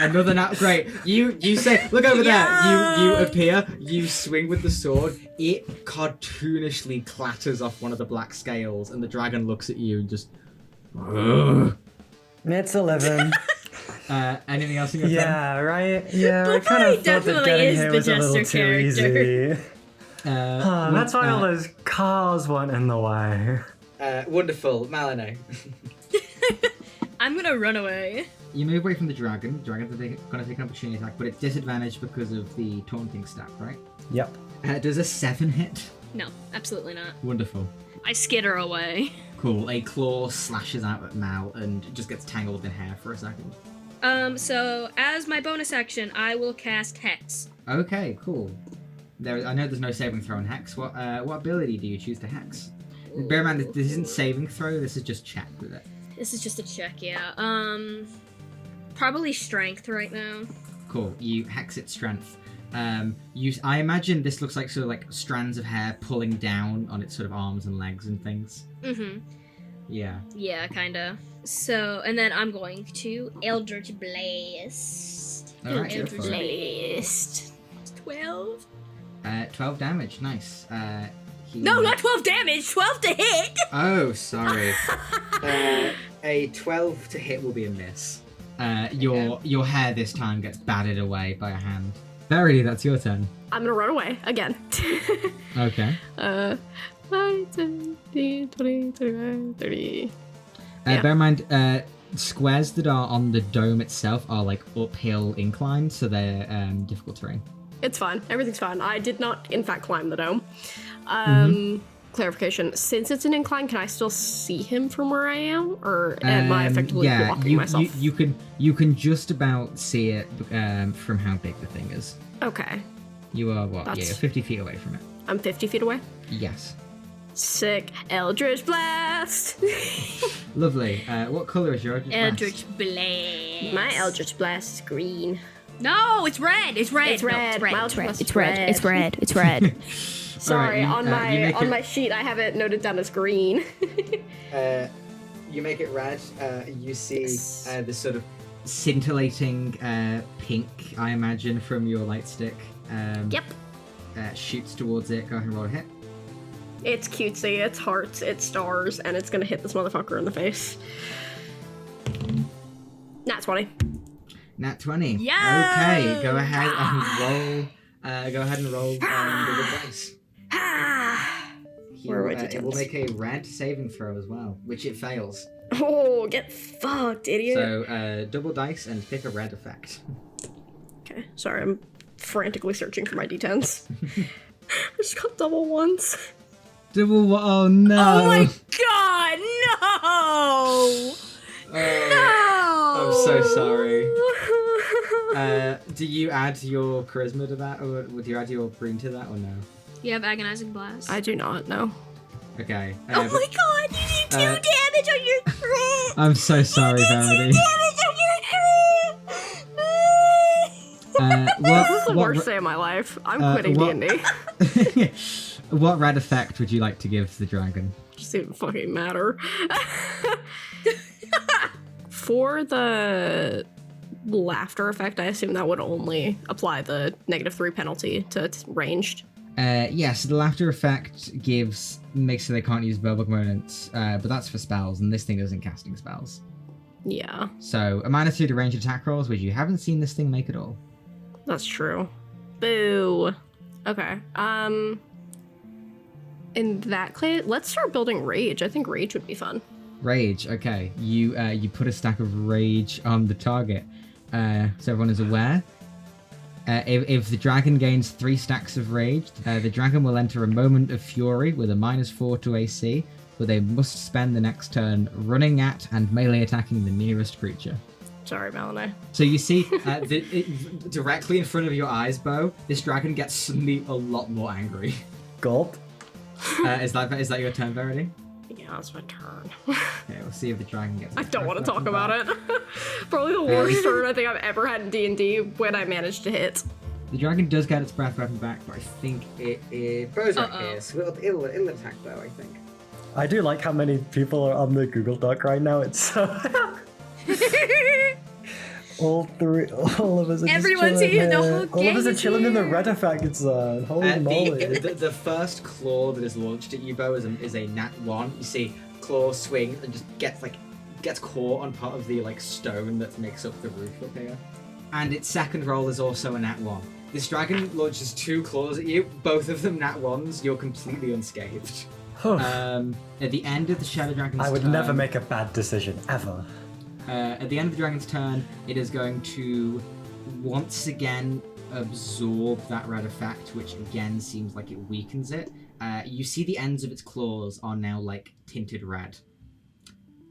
Another nat. Great. You say, look over there. You appear. You swing with the sword. It cartoonishly clatters off one of the black scales, and the dragon looks at you and just. Ugh. It's 11. Anything else in your turn? Yeah, right? Yeah, I Buffalo kind of thought that definitely getting is here the was a little jester too character. easy. That's why all those cars weren't in the way. Wonderful. Malinae. I'm gonna run away. You move away from the dragon. The dragon's going to take an opportunity attack, but it's disadvantaged because of the taunting staff, right? Yep. Does a 7 hit? No, absolutely not. Wonderful. I skitter away. Cool. A claw slashes out at Mal and just gets tangled in hair for a second. So as my bonus action, I will cast Hex. Okay, cool. I know there's no saving throw on Hex. What ability do you choose to Hex? Bear in mind, this isn't saving throw, this is just check with it. This is just a check, yeah. Probably Strength right now. Cool. You Hex its strength. I imagine this looks like sort of like strands of hair pulling down on its sort of arms and legs and things. Mm-hmm. Yeah. Yeah, kinda. So, and then I'm going to Eldritch Blast. Alright, go Eldritch for it. Blast. 12? 12 damage. Nice. No, not 12 damage! 12 to hit! Oh, sorry. A 12 to hit will be a miss. Your hair this time gets batted away by a hand. Verity, that's your turn. I'm gonna run away again. Okay. 5, 10, 15, 20, 25, 30. Yeah. Bear in mind, squares that are on the dome itself are like uphill inclines, so they're difficult terrain. It's fine. Everything's fine. I did not, in fact, climb the dome. clarification. Since it's an incline, can I still see him from where I am? Or am I effectively blocking myself? You can just about see it from how big the thing is. Okay. You are what? Yeah, you're 50 feet away from it. I'm 50 feet away? Yes. Sick. Eldritch Blast! Lovely. What color is your Eldritch Blast. My Eldritch Blast is green. No, it's red. It's red. It's red. No, My Eldritch Blast it's is red. red. It's red. It's red. Sorry, Alright, on my sheet I have it noted down as green. You make it red. You see this sort of scintillating pink, I imagine, from your light stick. Yep. Shoots towards it. Go ahead and roll a hit. It's cutesy, it's hearts, it's stars, and it's gonna hit this motherfucker in the face. Nat 20. Nat 20. Yeah. Okay, go ahead and roll. Double dice. Where are my It will d10s? make a red saving throw as well, which it fails. Oh, get fucked, idiot. So double dice and pick a red effect. Okay, sorry, I'm frantically searching for my d10s. I just got double ones. Oh no! Oh my god, no! No! I'm so sorry. Do you add your charisma to that, or would you add your green to that, or no? You have agonizing blast. I do not know. Okay. Oh my god, you did 2 damage on your crit! I'm so sorry, Verity. This is the worst day of my life. I'm quitting D&D. What red effect would you like to give the dragon? Just didn't fucking matter. For the laughter effect, I assume that would only apply the -3 penalty to ranged. Yes, the laughter effect makes so they can't use verbal components, but that's for spells, and this thing isn't casting spells. Yeah, So a -2 to ranged attack rolls, which you haven't seen this thing make at all. that's true. Boo. Okay. In that case, let's start building rage. I think rage would be fun. Rage. Okay, you put a stack of rage on the target, so everyone is aware. If the dragon gains 3 stacks of rage, the dragon will enter a moment of fury with a -4 to AC, where they must spend the next turn running at and melee attacking the nearest creature. Sorry, Melanie. So you see, directly in front of your eyes, Bo, this dragon gets suddenly a lot more angry. Gulp. Is that your turn, Verity? Yeah, it's my turn. Okay, we'll see if the dragon gets. I don't want to talk about it. Probably the worst turn I think I've ever had in D&D when I managed to hit. The dragon does get its breath weapon back, but I think Bo's right here, so it'll attack Bo, I think. I do like how many people are on the Google Doc right now. It's so... all of us are Everyone's just chilling here, the here. whole All of us gang are is chilling in the here. red effect zone. Holy moly. The first claw that is launched at you, Bo, is a nat 1. You see claw swing and just gets caught on part of the stone that makes up the roof up here. And its second roll is also a nat 1. This dragon launches 2 claws at you, both of them nat 1s. You're completely unscathed. At the end of the Shadow Dragon's turn... I would never make a bad decision, ever. At the end of the dragon's turn, it is going to once again absorb that red effect, which again seems like it weakens it. You see the ends of its claws are now tinted red.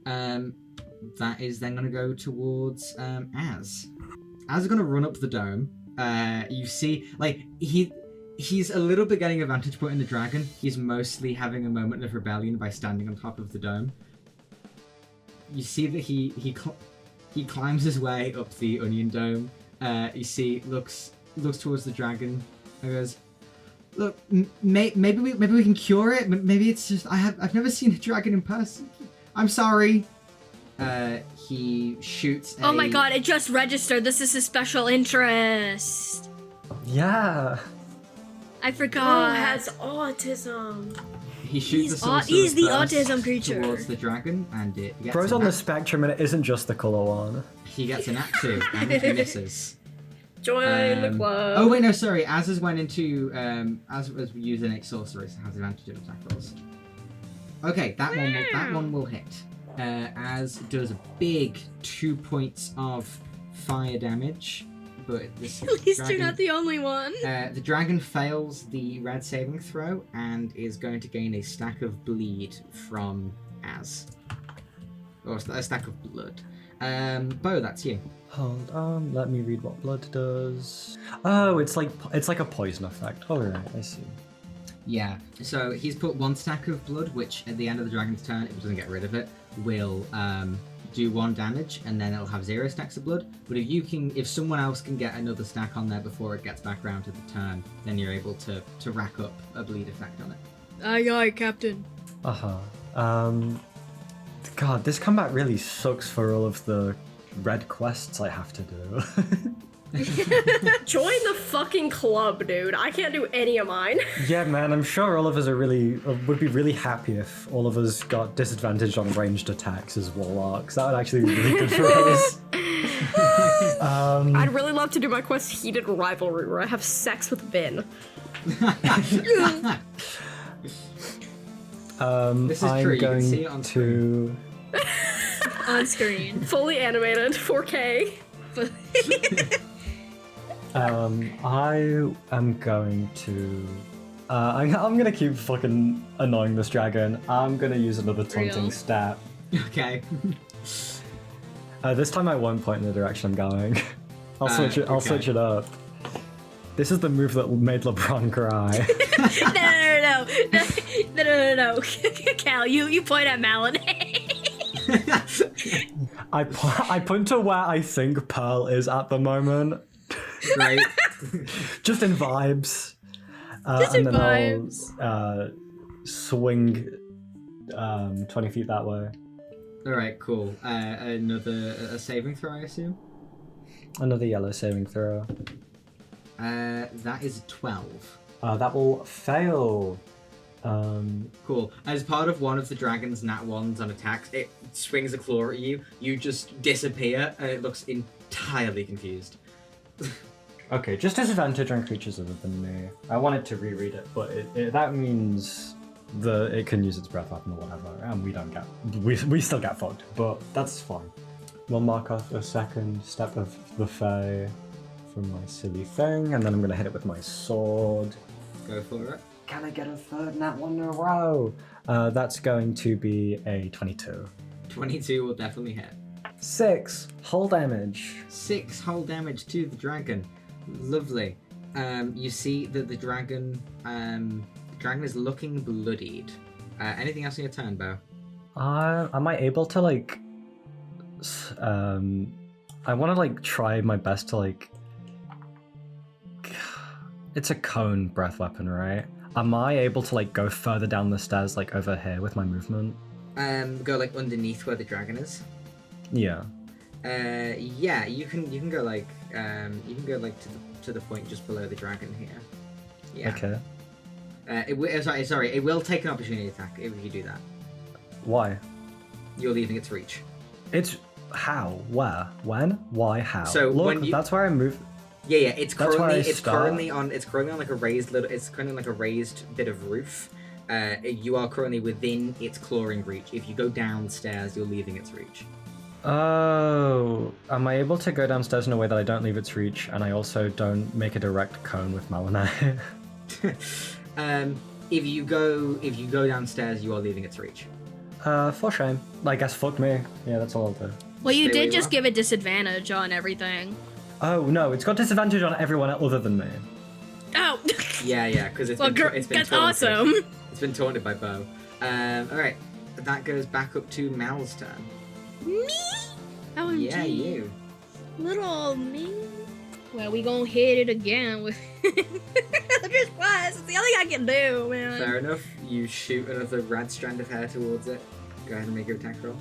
That is then going to go towards Az. Az is going to run up the dome. You see, he's a little bit getting a vantage point in the dragon. He's mostly having a moment of rebellion by standing on top of the dome. You see that he climbs his way up the onion dome. You see, looks towards the dragon and goes, "Look, maybe we can cure it. Maybe it's just I've never seen a dragon in person. I'm sorry." He shoots. Oh my god! It just registered. This is his special interest. Yeah. I forgot. has autism. He shoots He's the autism creature. towards the dragon, and it gets Bro's a on the nat- spectrum and it isn't just the colour one. He gets a nat 2 and he misses. Join the club. Oh wait, no, sorry. Az has went into Az was using its sorcery, so has advantage on attack rolls. Okay, that one will hit. Az does a big 2 points of fire damage. but this At least dragon, you're not the only one. the dragon fails the red saving throw and is going to gain a stack of bleed from Az. Or a stack of blood. Bo, that's you. Hold on, let me read what blood does. Oh, it's like a poison effect. Alright, I see. Yeah, so he's put 1 stack of blood, which at the end of the dragon's turn, if it doesn't get rid of it, will do 1 damage, and then it'll have 0 stacks of blood. But if someone else can get another stack on there before it gets back around to the turn, then you're able to rack up a bleed effect on it. Aye, aye, Captain. God, this combat really sucks for all of the red quests I have to do. Join the fucking club, dude. I can't do any of mine. Yeah, man, I'm sure all of us would be really happy if all of us got disadvantaged on ranged attacks as warlocks. That would actually be really good for us. I'd really love to do my quest Heated Rivalry, where I have sex with Ben. This is I'm true, you can going see it on to... On screen. Fully animated, 4K. I am going to... I'm gonna keep fucking annoying this dragon. I'm gonna use another taunting Real. stat. Okay. This time I won't point in the direction I'm going. I'll switch it. I'll okay. switch it up. This is the move that made LeBron cry. No. Cal, you point at Malinay. I point to where I think Pearl is at the moment. Right. Just in vibes. Just in and then vibes. I'll swing 20 feet that way. Alright, cool. Another saving throw, I assume? Another yellow saving throw. That is 12. That will fail. Cool. As part of one of the dragon's nat ones on attacks, it swings a claw at you. You just disappear, and it looks entirely confused. Okay, just disadvantage on creatures other than me. I wanted to reread it, but that means it can use its breath weapon or whatever, and we don't get we still get fucked, but that's fine. We'll mark off a second step of the Fae from my silly thing, and then I'm gonna hit it with my sword. Go for it. Can I get a third nat one in a row? That's going to be a 22. 22 will definitely hit. 6 whole damage. 6 whole damage to the dragon. Lovely. You see that the dragon is looking bloodied. Anything else on your turn, Bo? Am I able to like? I want to like try my best to like. It's a cone breath weapon, right? Am I able to like go further down the stairs, like over here with my movement? Go like underneath where the dragon is. Yeah. Yeah, you can go like to the point just below the dragon here. Yeah. Okay. It will take an opportunity attack if you do that. Why? You're leaving its reach. It's how? Where? When? Why? How? So look, when that's where I move. Yeah. It's That's where I currently start. on like a raised bit of roof. You are currently within its clawing reach. If you go downstairs, you're leaving its reach. Oh, am I able to go downstairs in a way that I don't leave its reach, and I also don't make a direct cone with Malinai? If you go downstairs, you are leaving its reach. For shame. I guess fuck me. Yeah, that's all I'll do. Well, you Stay where did you just are. give it disadvantage on everything. Oh no, it's got disadvantage on everyone other than me. Oh. Yeah, because it's Well, been that's taunted. awesome. It's been taunted by Bo. Alright, that goes back up to Mal's turn. Me? OMG. Yeah, you. Little me. Well, we gonna hit it again with just was. It's the only thing I can do, man. Fair enough. You shoot another red strand of hair towards it. Go ahead and make your attack roll.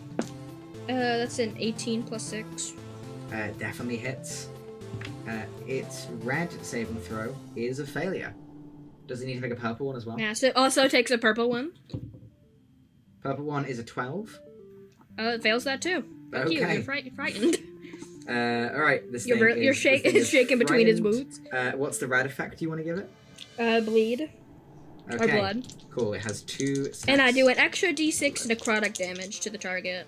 That's an 18 plus 6. Definitely hits. Its red saving throw is a failure. Does it need to make a purple one as well? Yeah, so it also takes a purple one. Purple one is a 12. It fails that too. Fuck you, Okay. you're frightened. Alright, this You're thing is shaking between his frightened. boots. What's the red effect you want to give it? Bleed. Okay. Or blood. Cool, it has 2 stats. And I do an extra d6 necrotic damage to the target.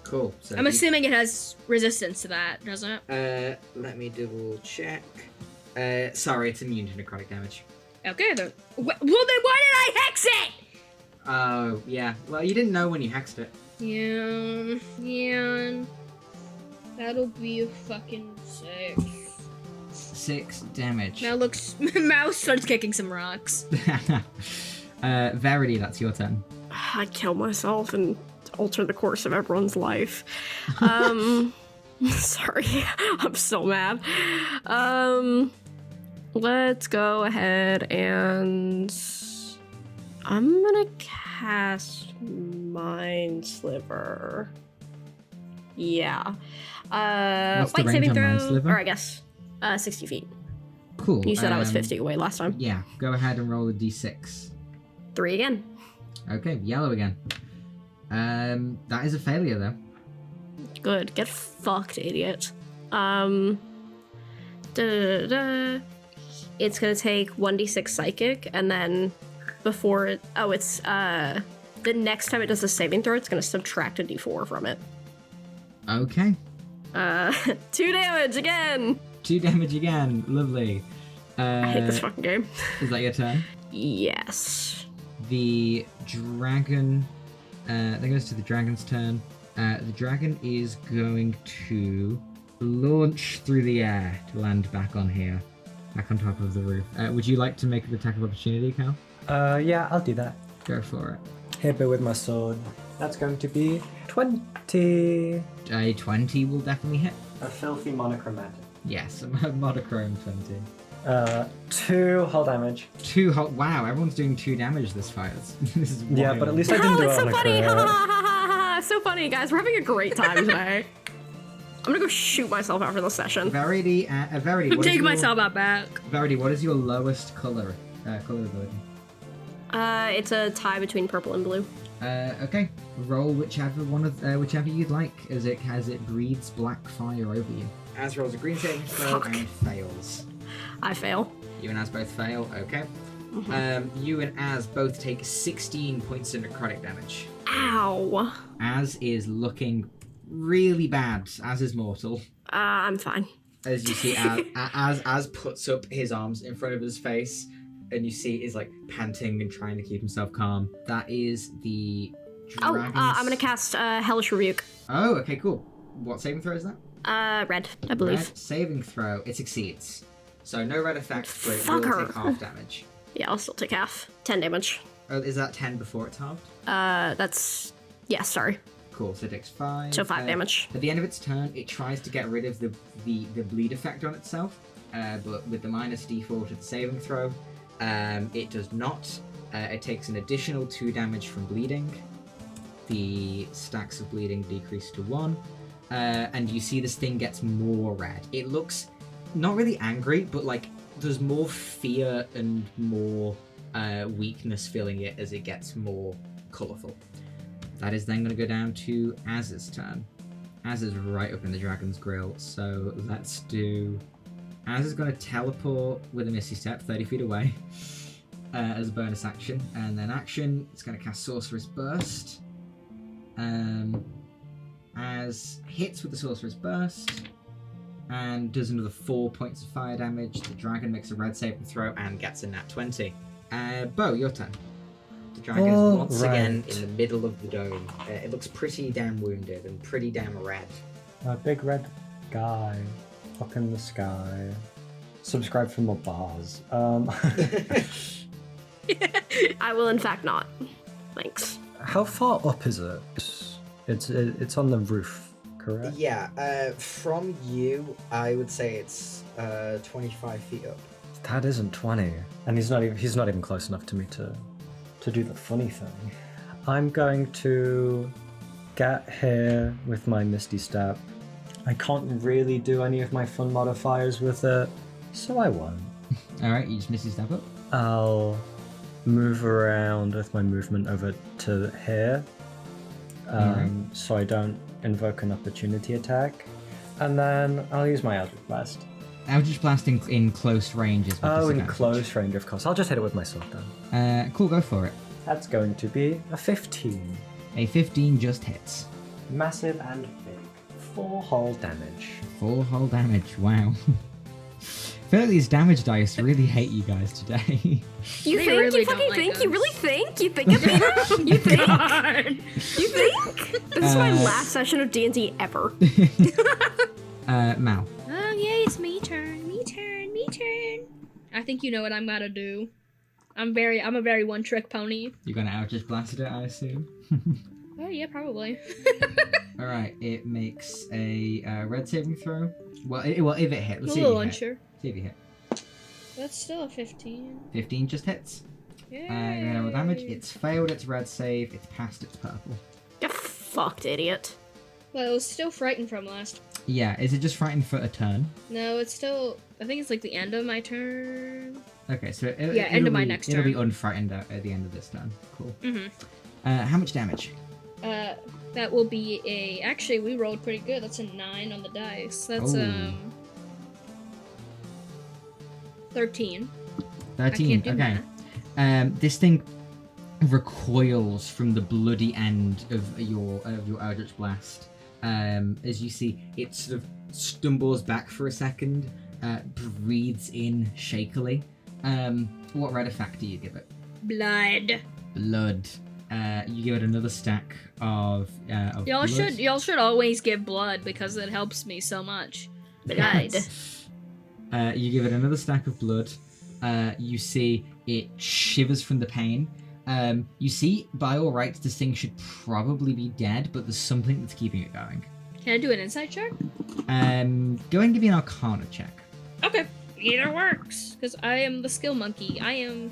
Cool. So I'm assuming it has resistance to that, doesn't it? Let me double check. Sorry, it's immune to necrotic damage. Okay, then. Well, then why did I hex it? Oh, yeah. Well, you didn't know when you hexed it. Yeah. That'll be a fucking 6. 6 damage. Now looks, Mouse starts kicking some rocks. Verity, that's your turn. I'd kill myself and alter the course of everyone's life. Sorry, I'm so mad. Let's go ahead and I'm gonna cast Mind Sliver. Yeah. What's the White range saving on throw, Mind Sliver? or I guess 60 feet. Cool. You said I was 50 away last time. Yeah, go ahead and roll a d6. 3 again. Okay, yellow again. That is a failure, though. Good. Get fucked, idiot. It's gonna take 1d6 psychic, and then before it... Oh, it's... the next time it does a saving throw, it's gonna subtract a d4 from it. Okay. 2 damage again! 2 damage again. Lovely. I hate this fucking game. Is that your turn? Yes. The dragon... that goes to the dragon's turn. The dragon is going to launch through the air to land back on here. Back on top of the roof. Would you like to make an attack of opportunity, Cal? Yeah, I'll do that. Go for it. Hit it with my sword. That's going to be 20. A 20 will definitely hit. A filthy monochromatic. Yes, a monochrome 20. 2 hull damage. 2 hot. Wow, everyone's doing 2 damage this fight. This is Yeah, wild. but at least I didn't do That's it so on a funny! crit. So funny, guys. We're having a great time today. I'm gonna go shoot myself after this session. Verity, Verity. I'm what is taking your- myself out back. Verity, what is your lowest color ability? It's a tie between purple and blue. Okay. Roll whichever you'd like, as it breathes black fire over you. Az rolls a green saving throw Fuck. and fails. I fail. You and Az both fail. Okay. You and Az both take 16 points of necrotic damage. Ow. Az is looking really bad. Az is mortal. I'm fine. As you see, Az puts up his arms in front of his face, and you see is like panting and trying to keep himself calm. That is the dragon's... I'm gonna cast Hellish Rebuke. Oh, okay, cool. What saving throw is that? Red, I believe. Red saving throw. It succeeds. So no red effect, but it Fuck will her. take half damage. Yeah, I'll still take half. 10 damage. Oh, is that 10 before it's halved? That's... Yeah, sorry. Cool, so it takes 5. So 5 damage. At the end of its turn, it tries to get rid of the bleed effect on itself, but with the minus d4 to the saving throw, it does not. It takes an additional 2 damage from bleeding. The stacks of bleeding decrease to 1, and you see this thing gets more red. It looks not really angry, but like there's more fear and more weakness filling it as it gets more colourful. That is then going to go down to Az's turn. Az is right up in the dragon's grill, so let's do... Az is going to teleport with a Misty Step 30 feet away as a bonus action, and then action, it's going to cast Sorcerer's Burst. Az hits with the Sorcerer's Burst and does another 4 points of fire damage. The dragon makes a red saving throw and gets a nat 20. Bo, your turn. The dragon is once again in the middle of the dome. It looks pretty damn wounded and pretty damn red. A big red guy up in the sky. Subscribe for more bars. I will in fact not. Thanks. How far up is it? It's on the roof, correct? Yeah, from you, I would say it's 25 feet up. That isn't 20, and he's not even close enough to me to do the funny thing. I'm going to get here with my Misty Step. I can't really do any of my fun modifiers with it, so I won't. Alright, you just Misty Step up. I'll move around with my movement over to here, so I don't invoke an opportunity attack, and then I'll use my Eldritch Blast. Eldritch Blast in close range is with Oh, in disadvantage. close range, of course. I'll just hit it with my sword then. Cool, go for it. That's going to be a 15. A 15 just hits. Massive and big. 4 hull damage. 4 hull damage, wow. I feel like these damage dice really hate you guys today. You They think? really You don't fucking like think? us. You really think? You think of me? You think? You think? This is my last session of D&D ever. Mal. Oh, yay, it's me turn. I think you know what I'm gonna do. I'm a very one-trick pony. You're gonna Eldritch Blast it, I assume? Oh, yeah, probably. Alright, it makes a red saving throw. Well, if it hits. I'm Let's a see if little you hit. unsure. See if you hit. That's still a 15. 15 just hits. Yay. You're gonna roll damage. It's failed its red save. It's passed its purple. You fucked idiot. Well, it was still frightened from last. Yeah, is it just frightened for a turn? No, it's still... I think it's like the end of my turn. Okay, so End of my next It'll be turn. unfrightened at the end of this turn. Cool. Mm-hmm. How much damage? That will be a... Actually, we rolled pretty good. That's a 9 on the dice. That's, Ooh. 13. 13. do Okay. This thing recoils from the bloody end of your Eldritch Blast. As you see, it sort of stumbles back for a second, breathes in shakily. What red effect do you give it? Blood. Blood. You give it another stack of Y'all blood. should always give blood because it helps me so much. Blood. You give it another stack of blood. You see it shivers from the pain. You see, by all rights, this thing should probably be dead, but there's something that's keeping it going. Can I do an insight check? Go ahead and give me an Arcana check. Okay. Either works. Because I am the skill monkey. I am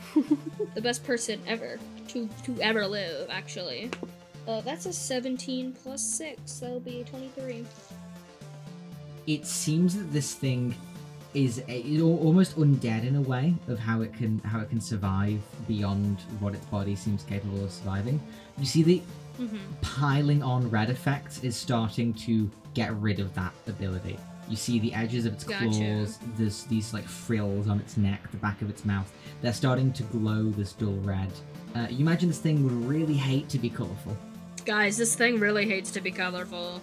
the best person ever to ever live, actually. That's a 17 plus 6. That'll be a 23. It seems that this thing is almost undead in a way of how it can survive beyond what its body seems capable of surviving. You see the piling on red effect is starting to get rid of that ability. You see the edges of its claws, there's these like frills on its neck, the back of its mouth. They're starting to glow this dull red. You imagine this thing would really hate to be colourful. Guys, this thing really hates to be colorful.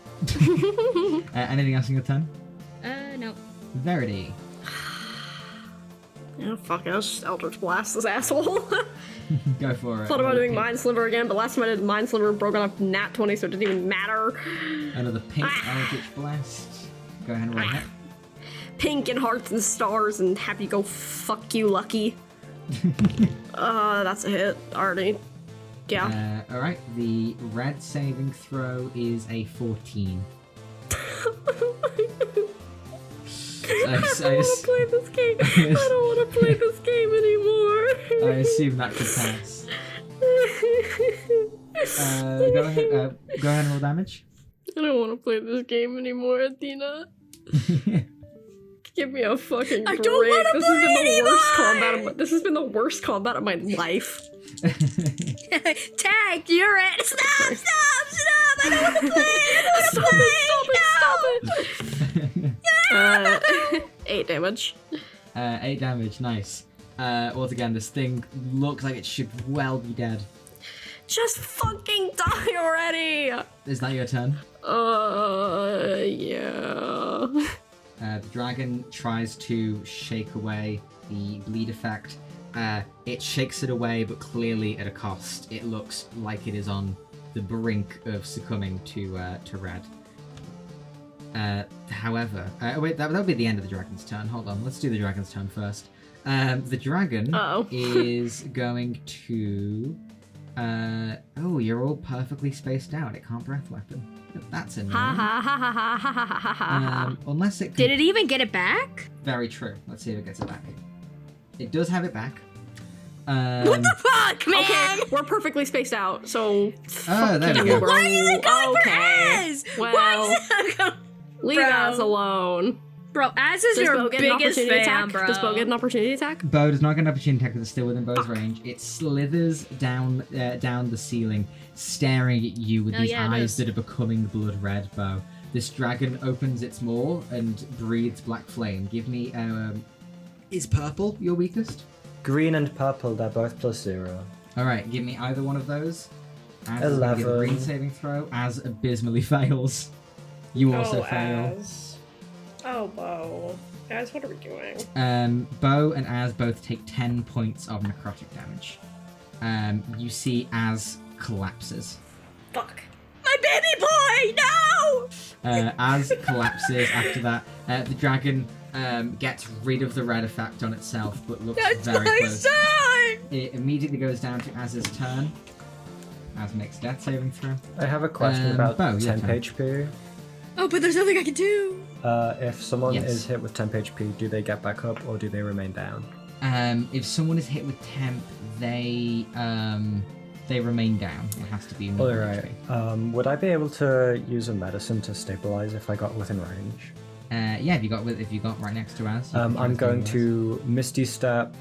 Anything else in your turn? No. Verity. Oh, fuck, I'll just Eldritch Blast this asshole. Go for it. Thought about Another doing pink- Mind Sliver again, but last time I did Mind Sliver broke on a nat 20, so it didn't even matter. Another pink Eldritch Blast. Go ahead and roll it. Pink and hearts and stars and happy go fuck you, Lucky. That's a hit already. Yeah. Alright, the red saving throw is a 14. I don't want to play this game. I don't want to play this game anymore. I assume that could pass. Go ahead and roll damage. I don't want to play this game anymore, Athena. Give me a fucking break. I don't wanna This play has been the anymore! worst combat. This has been the worst combat of my life. Tag, you're it. Stop! I don't want to play. Stop it! 8 damage. 8 damage, nice. Once again, this thing looks like it should well be dead. Just fucking die already! Is that your turn? Yeah. The dragon tries to shake away the bleed effect. It shakes it away, but clearly at a cost. It looks like it is on the brink of succumbing to red. However, wait, that'll be the end of the dragon's turn. Hold on, let's do the dragon's turn first. The dragon is going to... oh, you're all perfectly spaced out. It can't breath weapon. That's annoying. Unless it can... Did it even get it back? Very true. Let's see if it gets it back. It does have it back. What the fuck, man? Okay, we're perfectly spaced out, so... Oh, there we you, go. bro. Why is it going for Okay. Az? Well, Why is it going... leave Bro. Az alone. Bro, Az is Does your Bo get an biggest opportunity fan, attack? bro. Does Bo get an opportunity attack? Bo does not get an opportunity attack because it's still within Bo's range. It slithers down the ceiling, staring at you with Oh, these yeah, it eyes does. that are becoming blood red, Bo. This dragon opens its maw and breathes black flame. Give me... is purple your weakest? Green and purple, they're both +0. Alright, give me either one of those. Az is gonna get a 11. green saving throw. Az abysmally fails. You also fail. Oh, Bo. Guys, what are we doing? Bo and Az both take 10 points of necrotic damage. You see Az collapses. Fuck. My baby boy! No! Az collapses after that. The dragon gets rid of the red effect on itself, but looks very close. son! It immediately goes down to Az's turn. Az makes death saving throw. I have a question about Bo, your temp turn. HP. Oh, but there's nothing I can do. If someone Yes. is hit with temp HP, do they get back up or do they remain down? If someone is hit with temp, they remain down. It has to be normal Alright. HP. Would I be able to use a medicine to stabilize if I got within range? Yeah, if you got right next to Az. you can try I'm going stabilize. to Misty Step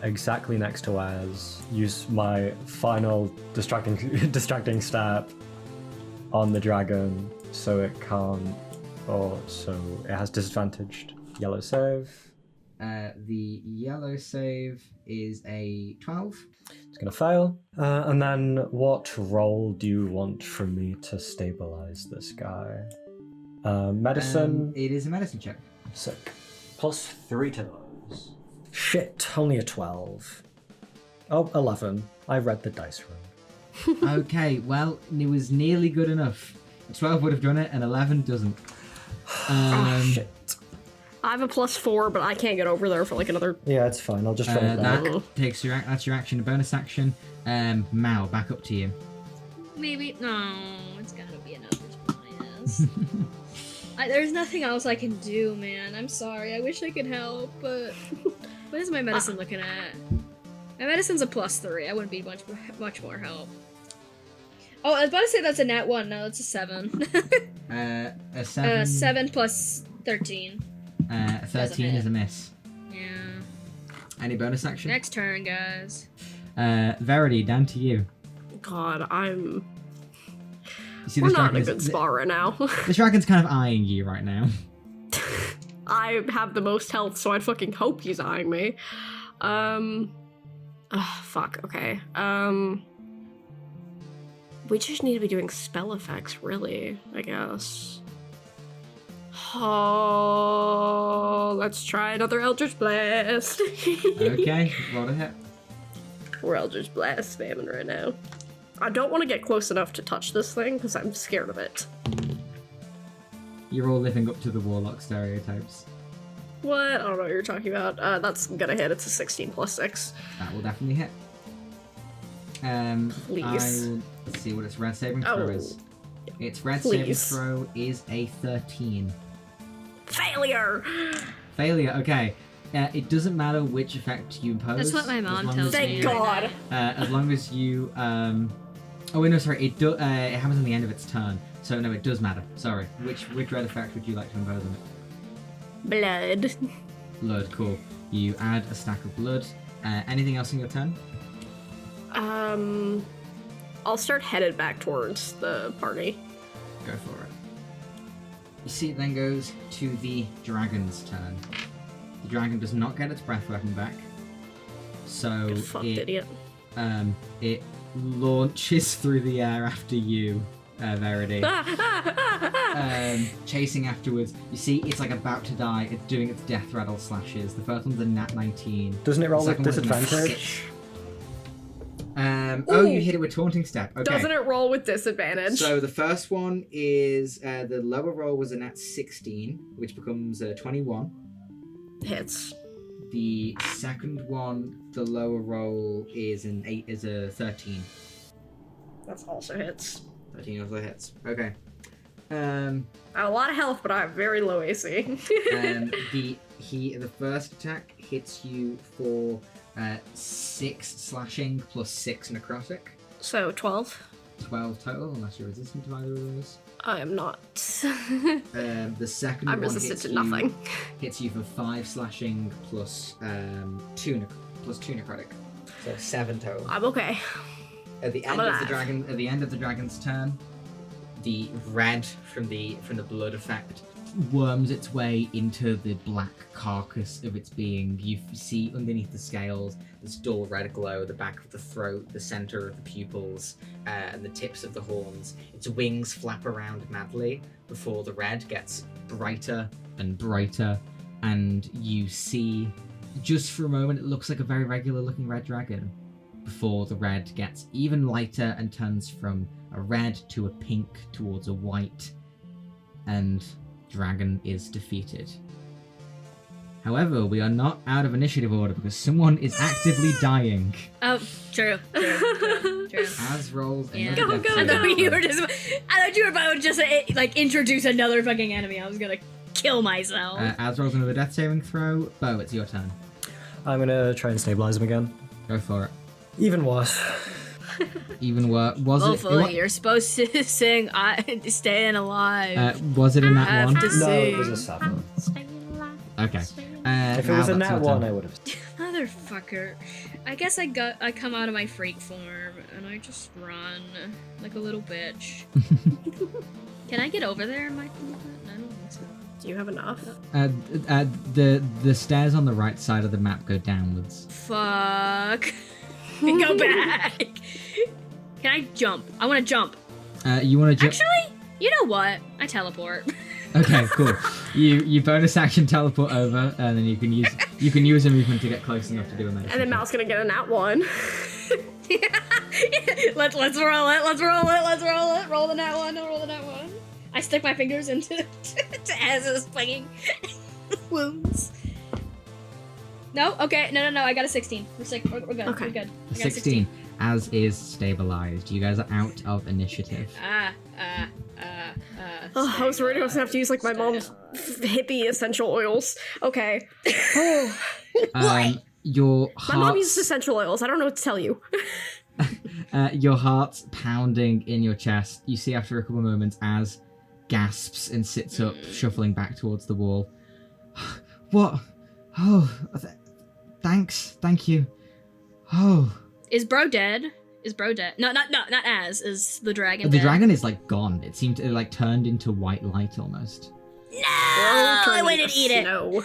exactly next to Az, use my final distracting step on the dragon so it can't, or so it has disadvantaged yellow save. The yellow save is a 12. It's gonna fail. And then what roll do you want from me to stabilize this guy? Medicine. It is a medicine check. Sick. +3 to those. Shit, only a 12. Oh, 11. I read the dice wrong. Okay, well, it was nearly good enough. 12 would have done it, and 11 doesn't. Shit. I have a +4, but I can't get over there for like another. Yeah, it's fine. I'll just run it back. That takes that's your action, a bonus action. Mal, back up to you. Maybe no. It's gotta be another bias. There's nothing else I can do, man. I'm sorry. I wish I could help, but what is my medicine looking at? My medicine's a +3. I wouldn't be much more help. Oh, I was about to say that's a nat 1. No, that's a 7. A 7. 7 plus 13. 13 is a miss. Yeah. Any bonus action? Next turn, guys. Verity, down to you. God, I'm. You see We're this not in a dragon good spot right now. The dragon's kind of eyeing you right now. I have the most health, so I'd fucking hope he's eyeing me. Fuck, okay. We just need to be doing spell effects, really, I guess. Oh, let's try another Eldritch Blast. Okay, roll a hit. We're Eldritch Blast spamming right now. I don't want to get close enough to touch this thing, because I'm scared of it. You're all living up to the warlock stereotypes. What? I don't know what you're talking about. That's gonna hit. It's a 16 plus 6. That will definitely hit. Please. Let's see what its red saving throw Oh. is. Its red saving Please. throw is a 13. Failure! Failure, okay. It doesn't matter which effect you impose. That's what my as mom long tells as Thank me. you- God! As long as you, Oh, wait, no, sorry. It happens on the end of its turn. So, no, it does matter. Sorry. Which red effect would you like to impose on it? Blood. Blood, cool. You add a stack of blood. Anything else in your turn? I'll start headed back towards the party. Go for it. You see, it then goes to the dragon's turn. The dragon does not get its breath weapon back. So, Get fucked, idiot. it launches through the air after you, Verity. Chasing afterwards. You see, it's like about to die. It's doing its death rattle slashes. The first one's a nat 19. Doesn't it roll The with second one's a disadvantage? Oh, you hit it with Taunting Step. Okay. Doesn't it roll with disadvantage? So the first one is the lower roll was a nat 16, which becomes 21. Hits. The second one, the lower roll is a 13. That's also hits. 13 also hits. Okay. I have a lot of health, but I have very low AC. The first attack hits you for 6 slashing plus 6 necrotic. So 12. 12 total, unless you're resistant to either of those. I am not. The second I'm one resistant hits to you, nothing. hits you for 5 slashing plus 2 necrotic. So 7 total. I'm okay. At the I'm end of the dragon's turn, the red from the blood effect worms its way into the black carcass of its being. You see underneath the scales this dull red glow, the back of the throat, the center of the pupils, and the tips of the horns. Its wings flap around madly before the red gets brighter and brighter, and you see, just for a moment, it looks like a very regular looking red dragon, before the red gets even lighter and turns from a red to a pink towards a white, and dragon is defeated. However, we are not out of initiative order because someone is actively dying. Oh, true. As rolls Yeah. another death I saving thought you throw. were about to just like introduce another fucking enemy. I was gonna kill myself. As rolls another death saving throw. Bo, it's your turn. I'm gonna try and stabilize him again. Go for it. Even worse. Even worse. Was Hopefully, you're supposed to sing "Staying Alive." Was it a nat have one? to No, see. it was a 7. Okay. If it was a nat 1, I would have. Motherfucker. I guess I come out of my freak form and I just run like a little bitch. Can I get over there in my movement? I don't think so. Do you have enough? The stairs on the right side of the map go downwards. Fuck. Go back. Can I jump? I want to jump. You want to jump? Actually, you know what? I teleport. Okay, cool. You bonus action teleport over, and then you can use a movement to get close enough to do a medicine. And then check. Mal's gonna get a nat 1. Let's roll it. Roll the nat one. I stick my fingers into to Az's fucking wounds. No? Okay. No. I got a 16. We're good. Okay. We're good. I got a 16, as is stabilized. You guys are out of initiative. Oh, I was worried I was gonna have to use like my mom's hippie essential oils. Okay. Oh, Your my mom uses heart's, essential oils. I don't know what to tell you. your heart's pounding in your chest. You see after a couple of moments as gasps and sits up, shuffling back towards the wall. What? Oh, thanks. Thank you. Oh. Is bro dead? No, not Az. Is the dragon The dead? dragon is like gone. It seemed to like turned into white light almost. No! I wanted to eat it. No.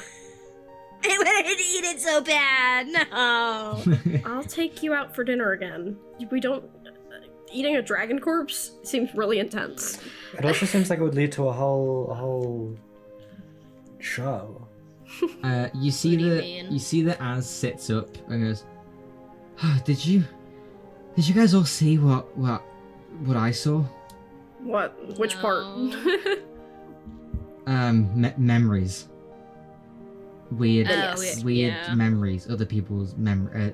I wanted to eat it so bad. No. I'll take you out for dinner again. We don't. Eating a dragon corpse seems really intense. It also seems like it would lead to a whole show. You see What do you that mean? you see that Az sits up and goes, oh, Did you guys all see what I saw? What? Which part? Memories. Weird yeah. memories. Other people's memory.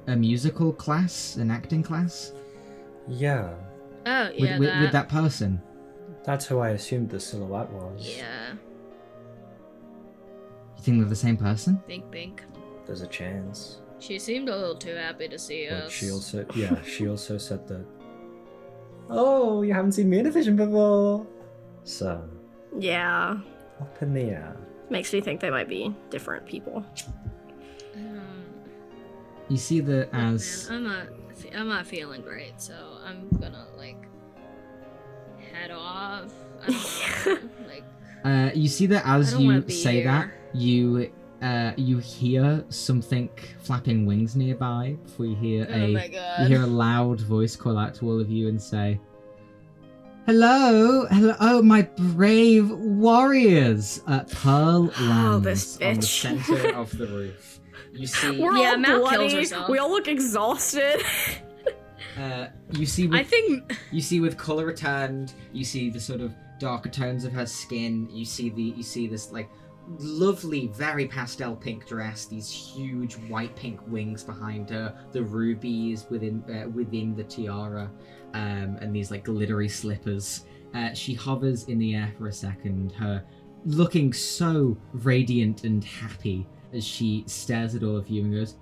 A musical class, an acting class. Yeah, Oh, yeah, with that person. that's who I assumed the silhouette was. Yeah. You think they're the same person? Think. There's a chance. She seemed a little too happy to see But us. she also said that. Oh, you haven't seen me in a vision before. So, Yeah. up in the air. Makes me think they might be different people. You see that as Man, I'm not feeling great, so I'm gonna like head off. I don't know, like you see that I as don't wanna you be say that, here. you hear something flapping wings nearby before you hear Oh my God. you hear a loud voice call out to all of you and say, Hello, oh my brave warriors! Pearl lands this on the bitch. center of the roof. You see, We're Yeah, all Mal kills bloody. herself. We all look exhausted. you see, I think you see with color returned, you see the sort of darker tones of her skin. You see this like lovely, very pastel pink dress. These huge white pink wings behind her. The rubies within the tiara, and these like glittery slippers. She hovers in the air for a second, her looking so radiant and happy as she stares at all of you and goes,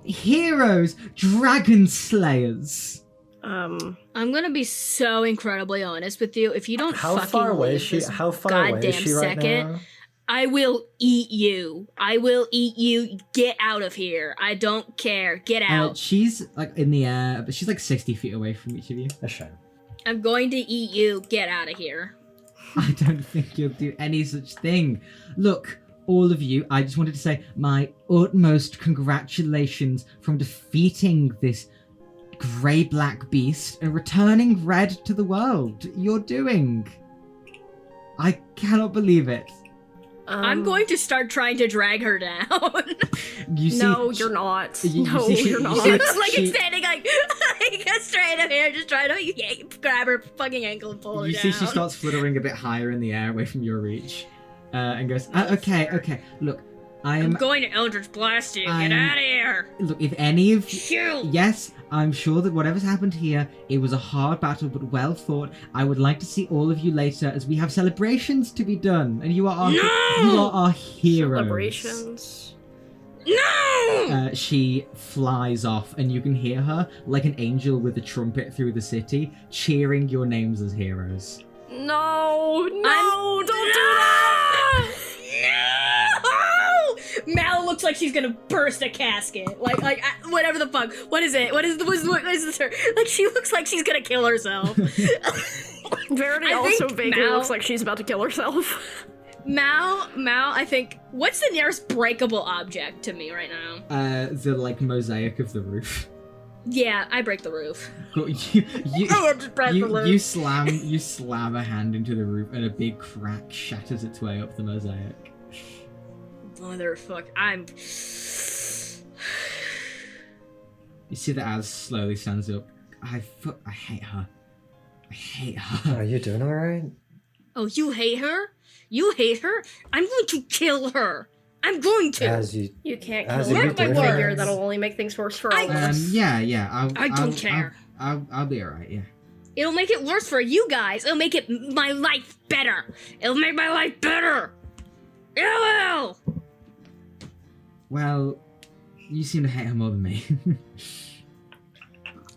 Heroes, dragon slayers. Um, I'm gonna be so incredibly honest with you. If you don't How fucking far away leave is she? this How far away goddamn is she right second, now? I will eat you. I will eat you. Get out of here. I don't care. Get out. She's like in the air, but she's like 60 feet away from each of you. A shame. I'm going to eat you. Get out of here. I don't think you'll do any such thing. Look, all of you, I just wanted to say my utmost congratulations from defeating this grey-black beast and returning red to the world. You're doing. I cannot believe it. I'm going to start trying to drag her down. You see, No, you're not. you No, see- you're you not. see- Like she- it's standing like straight up here, just trying to grab her fucking ankle and pull her You down. see she starts fluttering a bit higher in the air away from your reach. And goes, okay, look, I'm going to Eldritch Blast you. Get I'm- out of here. Look, if any of Shoot. yes, I'm sure that whatever's happened here, it was a hard battle, but well fought. I would like to see all of you later, as we have celebrations to be done, and you are our, you are our heroes. Celebrations. No! She flies off, and you can hear her like an angel with a trumpet through the city, cheering your names as heroes. No, don't do that! No! Mal looks like she's gonna burst a casket. Like whatever the fuck. What is it? What is the term? Like she looks like she's gonna kill herself. Verity I also think vaguely Mal- looks like she's about to kill herself. Mal, I think. What's the nearest breakable object to me right now? The like mosaic of the roof. Yeah, I break the roof. Cool. You Just break the roof. you slam a hand into the roof, and a big crack shatters its way up the mosaic. Motherfuck, You see that Az slowly stands up. I hate her. I hate her. Are you doing alright? Oh, you hate her? You hate her? I'm going to kill her. I'm going to. As you You can't As kill you her do with this. figure. That'll only make things worse for all of us. Yeah. I don't care. I'll be alright. Yeah. It'll make it worse for you guys. It'll make it my life better. It'll make my life better. It will. Well, you seem to hate her more than me.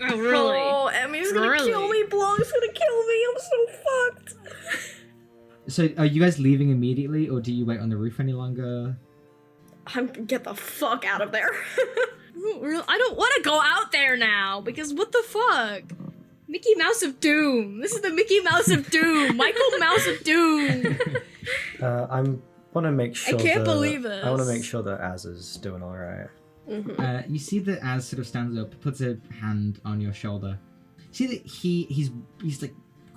Oh, really? Oh, Emmy's gonna Really? kill me. Blanc's gonna kill me. I'm so fucked. So, are you guys leaving immediately, or do you wait on the roof any longer? Get the fuck out of there. I don't want to go out there now because what the fuck? Mickey Mouse of Doom. This is the Mickey Mouse of Doom. Michael Mouse of Doom. I want to make sure. can't believe this. I want to make sure that Az is doing all right. You see that Az sort of stands up, puts a hand on your shoulder. See that he's like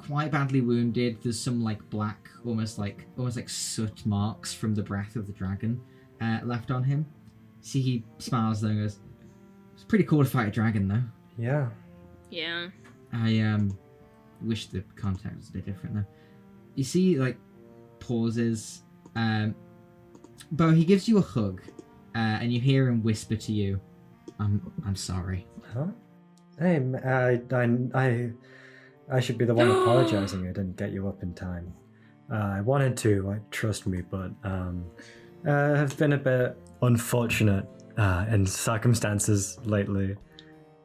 quite badly wounded. There's some like black, almost like soot marks from the breath of the dragon left on him. See, he smiles though and goes, "It's pretty cool to fight a dragon, though." Yeah. Yeah. I wish the context was a bit different though. You see, like, pauses. Bo, he gives you a hug, and you hear him whisper to you, I'm sorry." Huh? Hey, I should be the one apologizing. I didn't get you up in time. I wanted to, trust me, but have been a bit unfortunate in circumstances lately.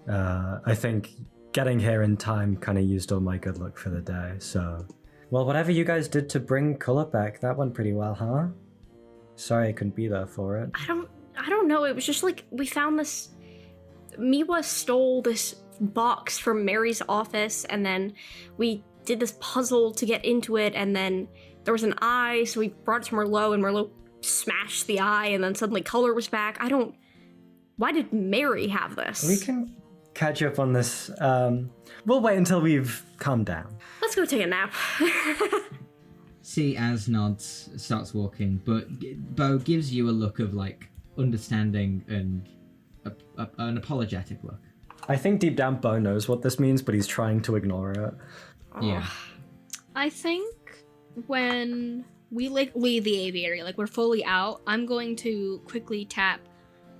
I think getting here in time kind of used all my good luck for the day. So, well, whatever you guys did to bring color back, that went pretty well, huh? Sorry I couldn't be there for it. I don't know. It was just like we found this. Miwa stole this box from Mary's office, and then we did this puzzle to get into it, and then there was an eye, so we brought it to Merlot, and Merlot smashed the eye, and then suddenly color was back. Why did Mary have this? We can catch up on this. We'll wait until we've calmed down. Let's go take a nap. See, Az nods, starts walking, but Bo gives you a look of like understanding and an apologetic look. I think deep down Bo knows what this means, but he's trying to ignore it. Yeah. I think when we like leave the aviary, like we're fully out, I'm going to quickly tap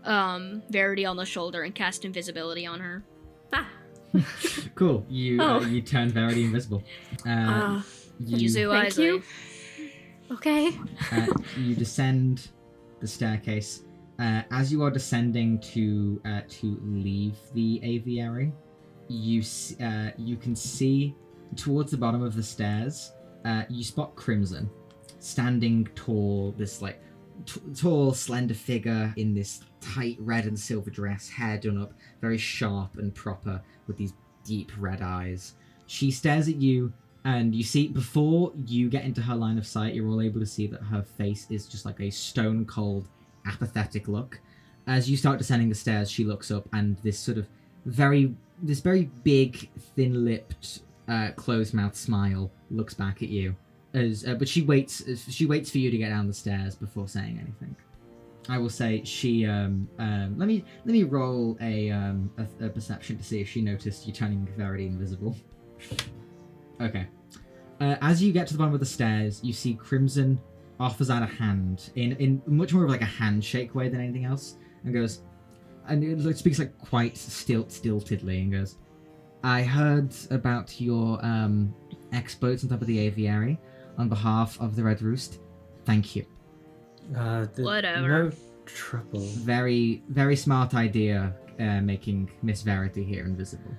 Verity on the shoulder and cast invisibility on her. Cool. You turn Verity invisible. Yuzu Thank wisely. you. Okay. You descend the staircase. As you are descending to leave the aviary, you can see towards the bottom of the stairs. You spot Crimson standing tall. This like tall, slender figure in this tight red and silver dress, hair done up, very sharp and proper, with these deep red eyes. She stares at you And you see, before you get into her line of sight, you're all able to see that her face is just like a stone cold, apathetic look. As you start descending the stairs, she looks up, and this sort of very big, thin-lipped, closed-mouthed smile looks back at you. But she waits for you to get down the stairs before saying anything. I will say she let me roll a perception to see if she noticed you turning Verity invisible. Okay. As you get to the bottom of the stairs, you see Crimson offers out a hand in much more of like a handshake way than anything else, and goes, and it speaks like quite stiltedly, and goes, "I heard about your exploits on top of the aviary on behalf of the Red Roost. Thank you." Whatever. No trouble. Very, very smart idea, making Miss Verity here invisible.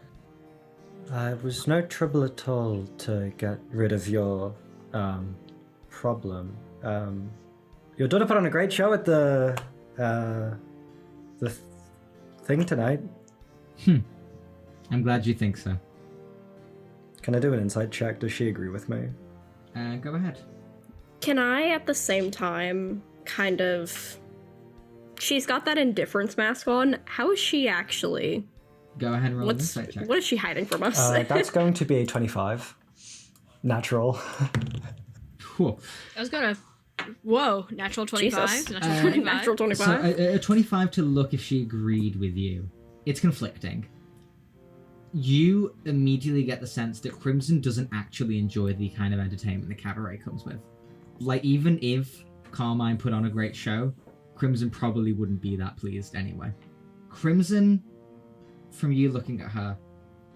It was no trouble at all to get rid of your problem. Your daughter put on a great show at the thing tonight. I'm glad you think so. Can I do an insight check? Does she agree with me? Go ahead. Can I, at the same time, kind of... She's got that indifference mask on. How is she actually? Go ahead and roll an insight check. What is she hiding from us? That's going to be a 25. Natural. Cool. I was gonna. Whoa, natural 25. Jesus. Natural 25. Natural 25. So a 25 to look if she agreed with you. It's conflicting. You immediately get the sense that Crimson doesn't actually enjoy the kind of entertainment the cabaret comes with. Like, even if Carmine put on a great show, Crimson probably wouldn't be that pleased anyway. Crimson, from you looking at her,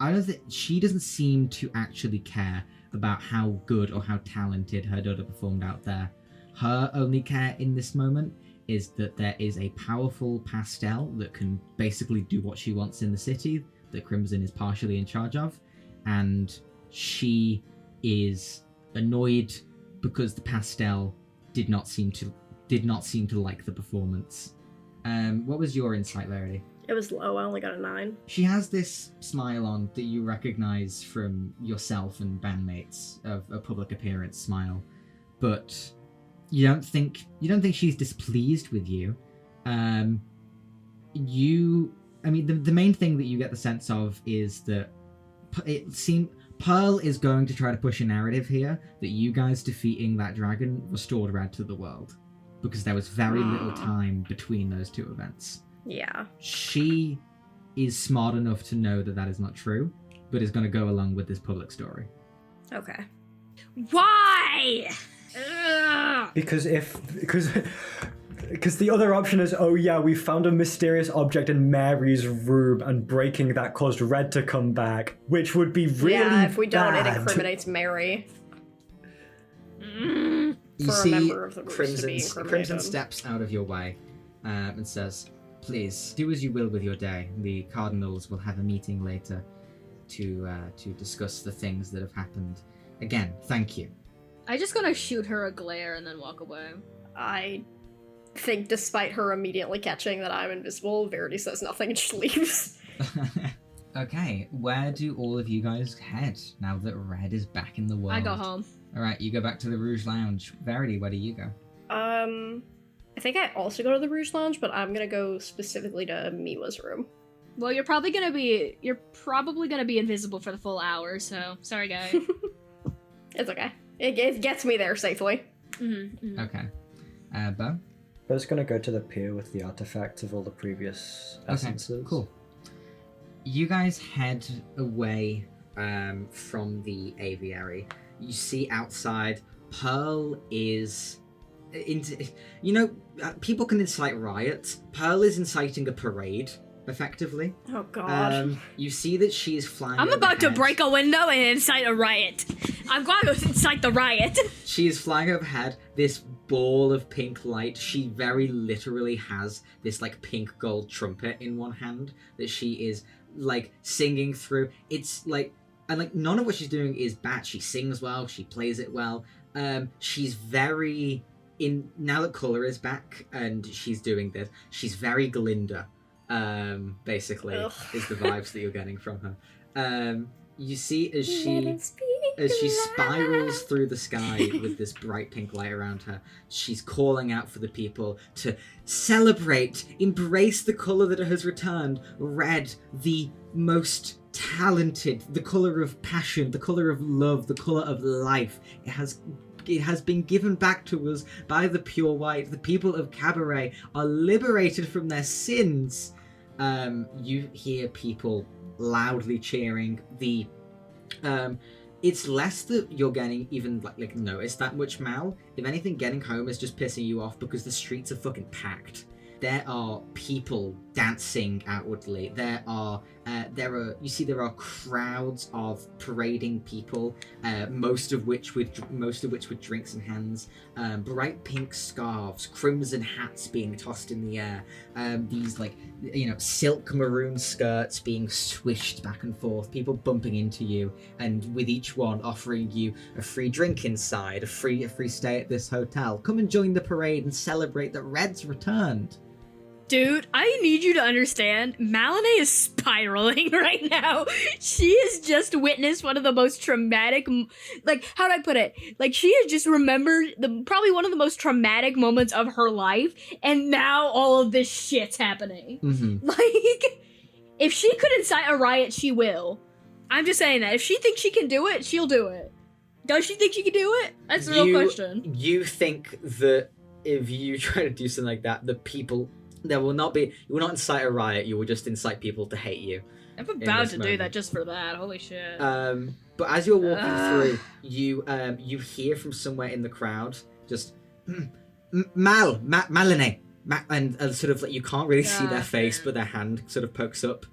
I don't think she doesn't seem to actually care about how good or how talented her daughter performed out there. Her only care in this moment is that there is a powerful pastel that can basically do what she wants in the city, that Crimson is partially in charge of, and she is annoyed because the pastel did not seem to like the performance. What was your insight, Verity? It was low. I only got a 9. She has this smile on that you recognize from yourself and bandmates of a public appearance smile, but you don't think she's displeased with you. The main thing that you get the sense of is that Pearl is going to try to push a narrative here that you guys defeating that dragon restored Red to the world, because there was very little time between those two events. Yeah. She is smart enough to know that that is not true, but is going to go along with this public story. Okay. Why? Ugh. Because the other option is, oh yeah, we found a mysterious object in Mary's room, and breaking that caused Red to come back, which would be really Yeah, if we don't, bad. it incriminates Mary. You For a see member of the Roost to be Crimson incriminated. steps out of your way and says, "Please, do as you will with your day. The Cardinals will have a meeting later to discuss the things that have happened. Again, thank you." I just gonna shoot her a glare and then walk away. I think despite her immediately catching that I'm invisible, Verity says nothing and just leaves. Okay, where do all of you guys head now that Red is back in the world? I go home. Alright, you go back to the Rouge Lounge. Verity, where do you go? I think I also go to the Rouge Lounge, but I'm gonna go specifically to Miwa's room. Well, you're probably gonna be invisible for the full hour, so sorry, guys. It's okay. It gets me there safely. Okay. Bo? I was going to go to the pier with the artifacts of all the previous essences. Okay, cool. You guys head away from the aviary. You see outside, Pearl is... people can incite riots. Pearl is inciting a parade, effectively. Oh god. You see that she is flying I'm about to overhead. break a window and incite a riot. I'm going to incite the riot. She is flying overhead, this ball of pink light. She very literally has this like pink gold trumpet in one hand that she is like singing through. It's like, and like none of what she's doing is bad. She sings well, she plays it well. She's very now that Colour is back and she's doing this, she's very Glinda. Basically, Ugh. is the vibes that you're getting from her. You see as Let she it speak. as she spirals through the sky with this bright pink light around her, she's calling out for the people to celebrate, embrace the colour that has returned. Red, the most talented, the colour of passion, the colour of love, the colour of life. It has been given back to us by the pure white. The people of Cabaret are liberated from their sins. You hear people loudly cheering. It's less that you're getting even like notice that much, Mal. If anything, getting home is just pissing you off because the streets are fucking packed. There are people dancing outwardly. There are crowds of parading people, most of which with drinks in hands, bright pink scarves, crimson hats being tossed in the air, these silk maroon skirts being swished back and forth, people bumping into you, and with each one offering you a free drink inside, a free stay at this hotel. Come and join the parade and celebrate that Red's returned. Dude, I need you to understand, Malinee is spiraling right now. She has just witnessed one of the most traumatic, how do I put it? She has just remembered probably one of the most traumatic moments of her life, and now all of this shit's happening. Mm-hmm. If she could incite a riot, she will. I'm just saying that. If she thinks she can do it, she'll do it. Does she think she can do it? That's the real question. You think that if you try to do something like that, the people... you will not incite a riot, you will just incite people to hate you. I'm about to do that just for that, holy shit. But as you're walking through, you hear from somewhere in the crowd, just, Malinee, and sort of you can't really see their face, but their hand sort of pokes up.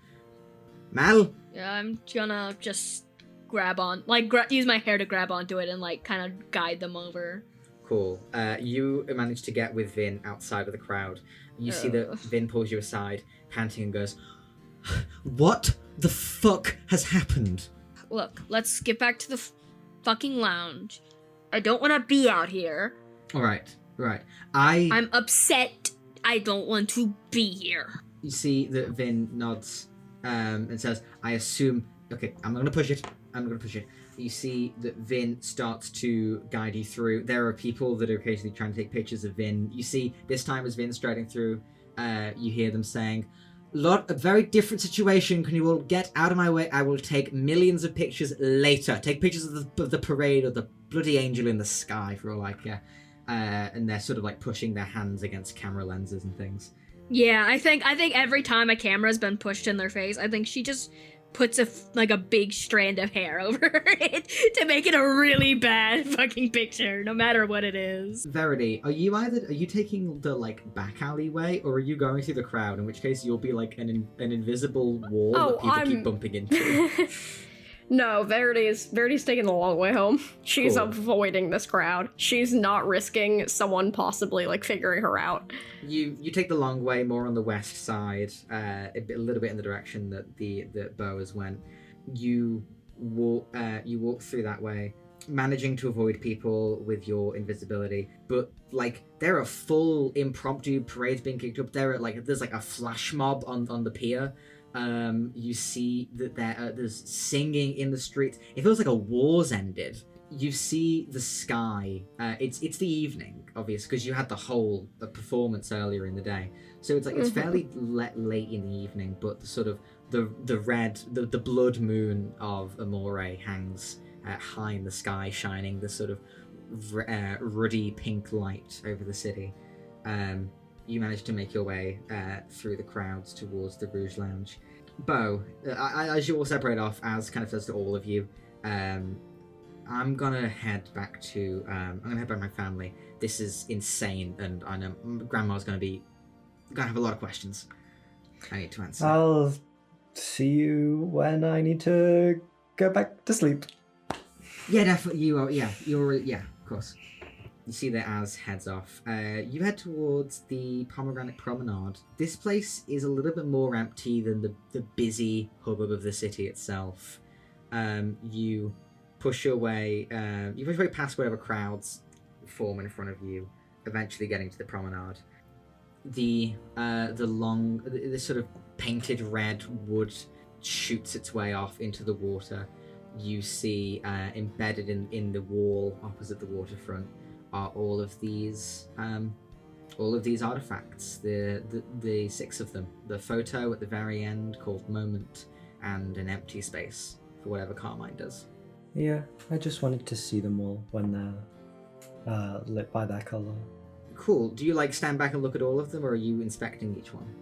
Mal? Yeah, I'm gonna just grab on, use my hair to grab onto it and kind of guide them over. Cool. You manage to get with Vin outside of the crowd. You see that Vin pulls you aside, panting, and goes, "What the fuck has happened?" Look, let's get back to the fucking lounge. I don't want to be out here. All right. I'm upset. I don't want to be here. You see that Vin nods and says, "I assume." Okay, I'm gonna push it. You see that Vin starts to guide you through. There are people that are occasionally trying to take pictures of Vin. You see, this time as Vin's striding through, you hear them saying, a very different situation. Can you all get out of my way? I will take millions of pictures later. Take pictures of the parade or the bloody angel in the sky, for all I care. And they're sort of pushing their hands against camera lenses and things. Yeah, I think every time a camera's been pushed in their face, I think she just puts a big strand of hair over it to make it a really bad fucking picture, no matter what it is. Verity, are you taking the back alleyway, or are you going through the crowd? In which case you'll be an invisible wall that people keep bumping into. No, Verity's taking the long way home. She's avoiding this crowd. She's not risking someone possibly figuring her out. You take the long way, more on the west side, a little bit in the direction that Boas went. You walk through that way, managing to avoid people with your invisibility. But there are full impromptu parades being kicked up. There's a flash mob on the pier. You see that there's singing in the streets. It feels like a war's ended. You see the sky. It's the evening, obviously, because you had the performance earlier in the day. So it's fairly late in the evening, but the sort of the red, the blood moon of Amore hangs high in the sky, shining this sort of ruddy pink light over the city. You manage to make your way through the crowds towards the Rouge Lounge. Bo, as you all separate off, as kind of says to all of you, I'm gonna head back to my family. This is insane, and I know Grandma's gonna have a lot of questions I need to answer. I'll see you when I need to go back to sleep. Yeah, definitely. You are. Yeah, of course. You see that Az heads off. You head towards the Pomegranate Promenade. This place is a little bit more empty than the busy hubbub of the city itself. You push your way past whatever crowds form in front of you, eventually getting to the promenade. The sort of painted red wood shoots its way off into the water. you see embedded in the wall opposite the waterfront are all of these artifacts. The 6 of them. The photo at the very end called Moment, and an empty space for whatever Carmine does. Yeah, I just wanted to see them all when they're lit by their color. Cool. Do you stand back and look at all of them, or are you inspecting each one?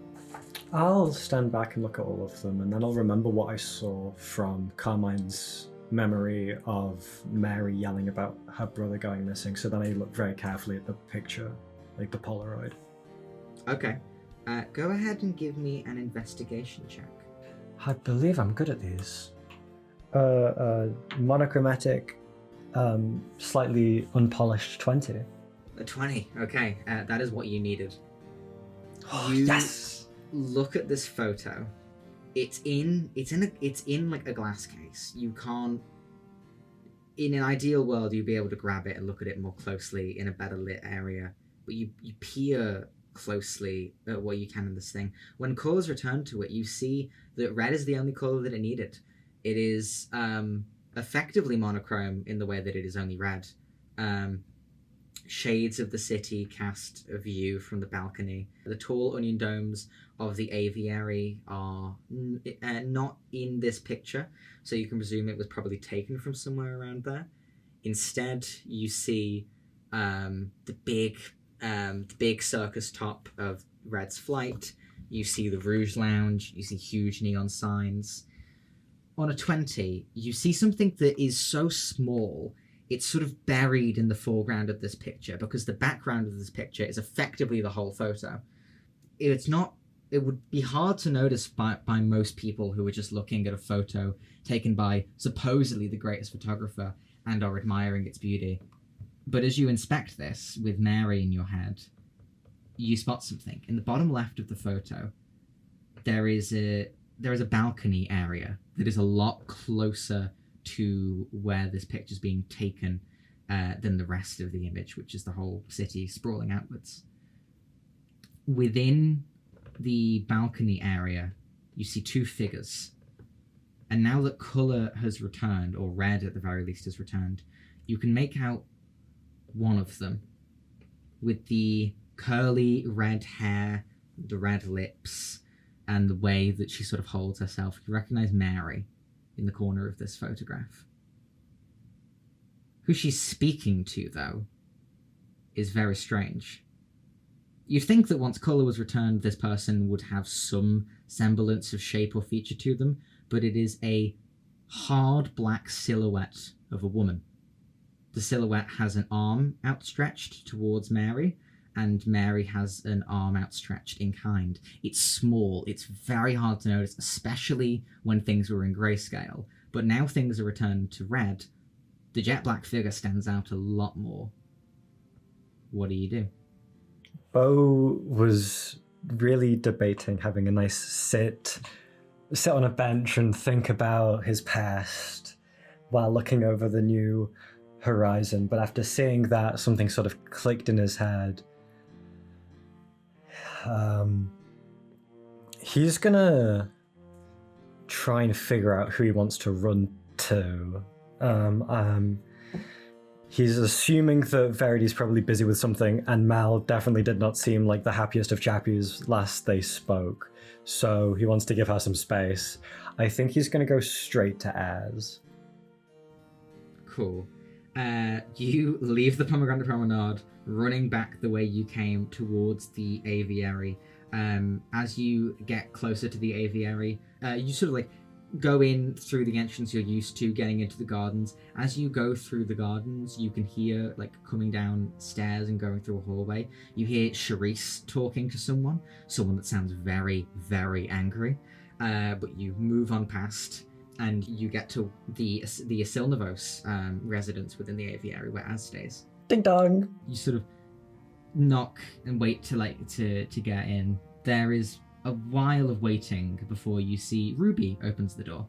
I'll stand back and look at all of them, and then I'll remember what I saw from Carmine's memory of Mary yelling about her brother going missing, so then I look very carefully at the picture, like the Polaroid. Okay. Go ahead and give me an investigation check. I believe I'm good at these. Monochromatic, slightly unpolished 20. A 20. Okay. That is what you needed. Oh, You yes! look at this photo. It's in like a glass case. You can't. In an ideal world, you'd be able to grab it and look at it more closely in a better lit area. But you peer closely at what you can in this thing. When colors return to it, you see that red is the only color that it needed. It is effectively monochrome in the way that it is only red. Shades of the city cast a view from the balcony. The tall onion domes of the aviary are not in this picture, so you can presume it was probably taken from somewhere around there. Instead, you see the big circus top of Red's flight. You see the Rouge Lounge. You see huge neon signs. On a 20, you see something that is so small it's sort of buried in the foreground of this picture, because the background of this picture is effectively the whole photo. It would be hard to notice by most people who are just looking at a photo taken by supposedly the greatest photographer and are admiring its beauty. But as you inspect this with Mary in your head, you spot something. In the bottom left of the photo, there is a balcony area that is a lot closer to where this picture's being taken than the rest of the image, which is the whole city sprawling outwards. Within the balcony area, you see 2 figures. And now that colour has returned, or red at the very least has returned, you can make out one of them with the curly red hair, the red lips, and the way that she sort of holds herself. You recognise Mary in the corner of this photograph. Who she's speaking to, though, is very strange. You'd think that once colour was returned, this person would have some semblance of shape or feature to them, but it is a hard black silhouette of a woman. The silhouette has an arm outstretched towards Mary, and Mary has an arm outstretched in kind. It's small, it's very hard to notice, especially when things were in grayscale. But now things are returned to red, the jet black figure stands out a lot more. What do? Bo was really debating having a nice sit on a bench and think about his past while looking over the new horizon. But after seeing that, something sort of clicked in his head. He's gonna try and figure out who he wants to run to. He's assuming that Verity's probably busy with something, and Mal definitely did not seem like the happiest of chappies last they spoke, so he wants to give her some space. I think he's gonna go straight to Az. Cool. You leave the Pomegranate Promenade, running back the way you came towards the aviary. As you get closer to the aviary, you sort of like go in through the entrance you're used to getting into the gardens. As you go through the gardens, you can hear, like, coming down stairs and going through a hallway, you hear Charisse talking to someone that sounds very, very angry. But you move on past, and you get to the Asilnavos residence within the aviary where Az stays. Ding dong! You sort of knock and wait to get in. There is a while of waiting before you see Ruby opens the door.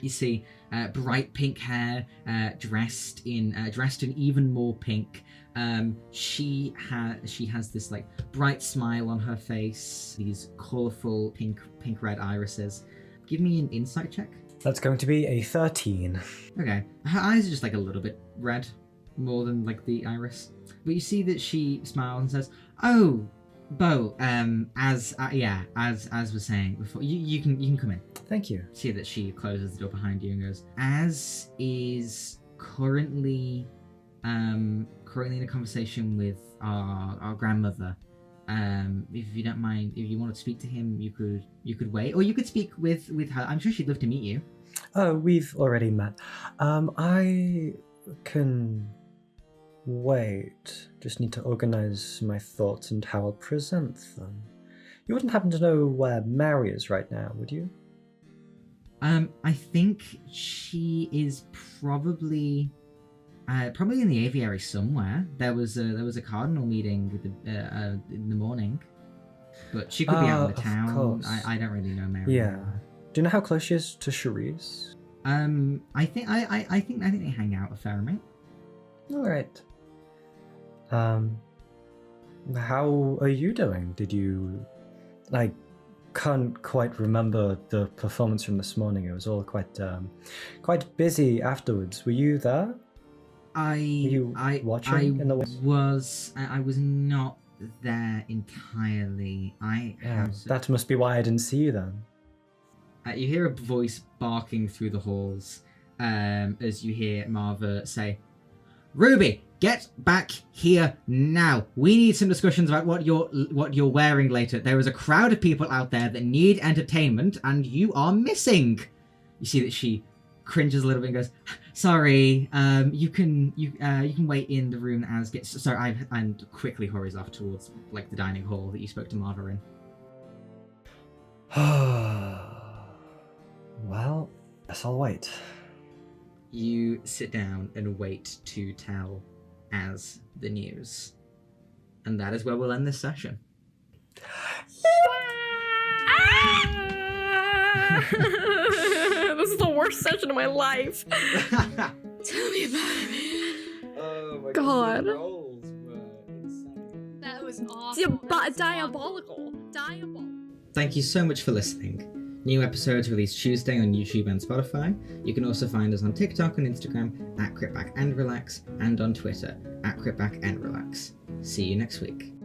You see bright pink hair, dressed in even more pink. She has this like bright smile on her face, these colourful pink red irises. Give me an insight check. That's going to be a 13. Okay. Her eyes are just like a little bit red, more than like the iris. But you see that she smiles and says, "Oh, Bo, as was saying before, you can come in." Thank you. See that she closes the door behind you and goes, "As is currently in a conversation with our grandmother. If you don't mind, if you want to speak to him, you could wait, or you could speak with her. I'm sure she'd love to meet you." Oh, we've already met. I can wait. Just need to organize my thoughts and how I'll present them. You wouldn't happen to know where Mary is right now, would you? I think she is probably in the aviary somewhere. There was a cardinal meeting in the morning, but she could be out in the Of town. course. I don't really know Mary. Yeah. Do you know how close she is to Cherise? I think they hang out a fair amount. All right. How are you doing? Did you... I can't quite remember the performance from this morning. It was all quite busy afterwards. Were you there? I was not there entirely. That must be why I didn't see you then. You hear a voice barking through the halls as you hear Marva say, "Ruby, get back here now. We need some discussions about what you're wearing later. There is a crowd of people out there that need entertainment, and you are missing." You see that she cringes a little bit and goes, "Sorry, you can wait in the room as gets." Sorry, and quickly hurries off towards like the dining hall that you spoke to Marva in. Well, guess I'll wait. You sit down and wait to tell Az the news. And that is where we'll end this session. This is the worst session of my life. Tell me about it, man. Oh my God. The rolls were insane. That was awful. Diabolical. Thank you so much for listening. New episodes released Tuesday on YouTube and Spotify. You can also find us on TikTok and Instagram @CritBackAndRelax and on Twitter @CritBackAndRelax. See you next week.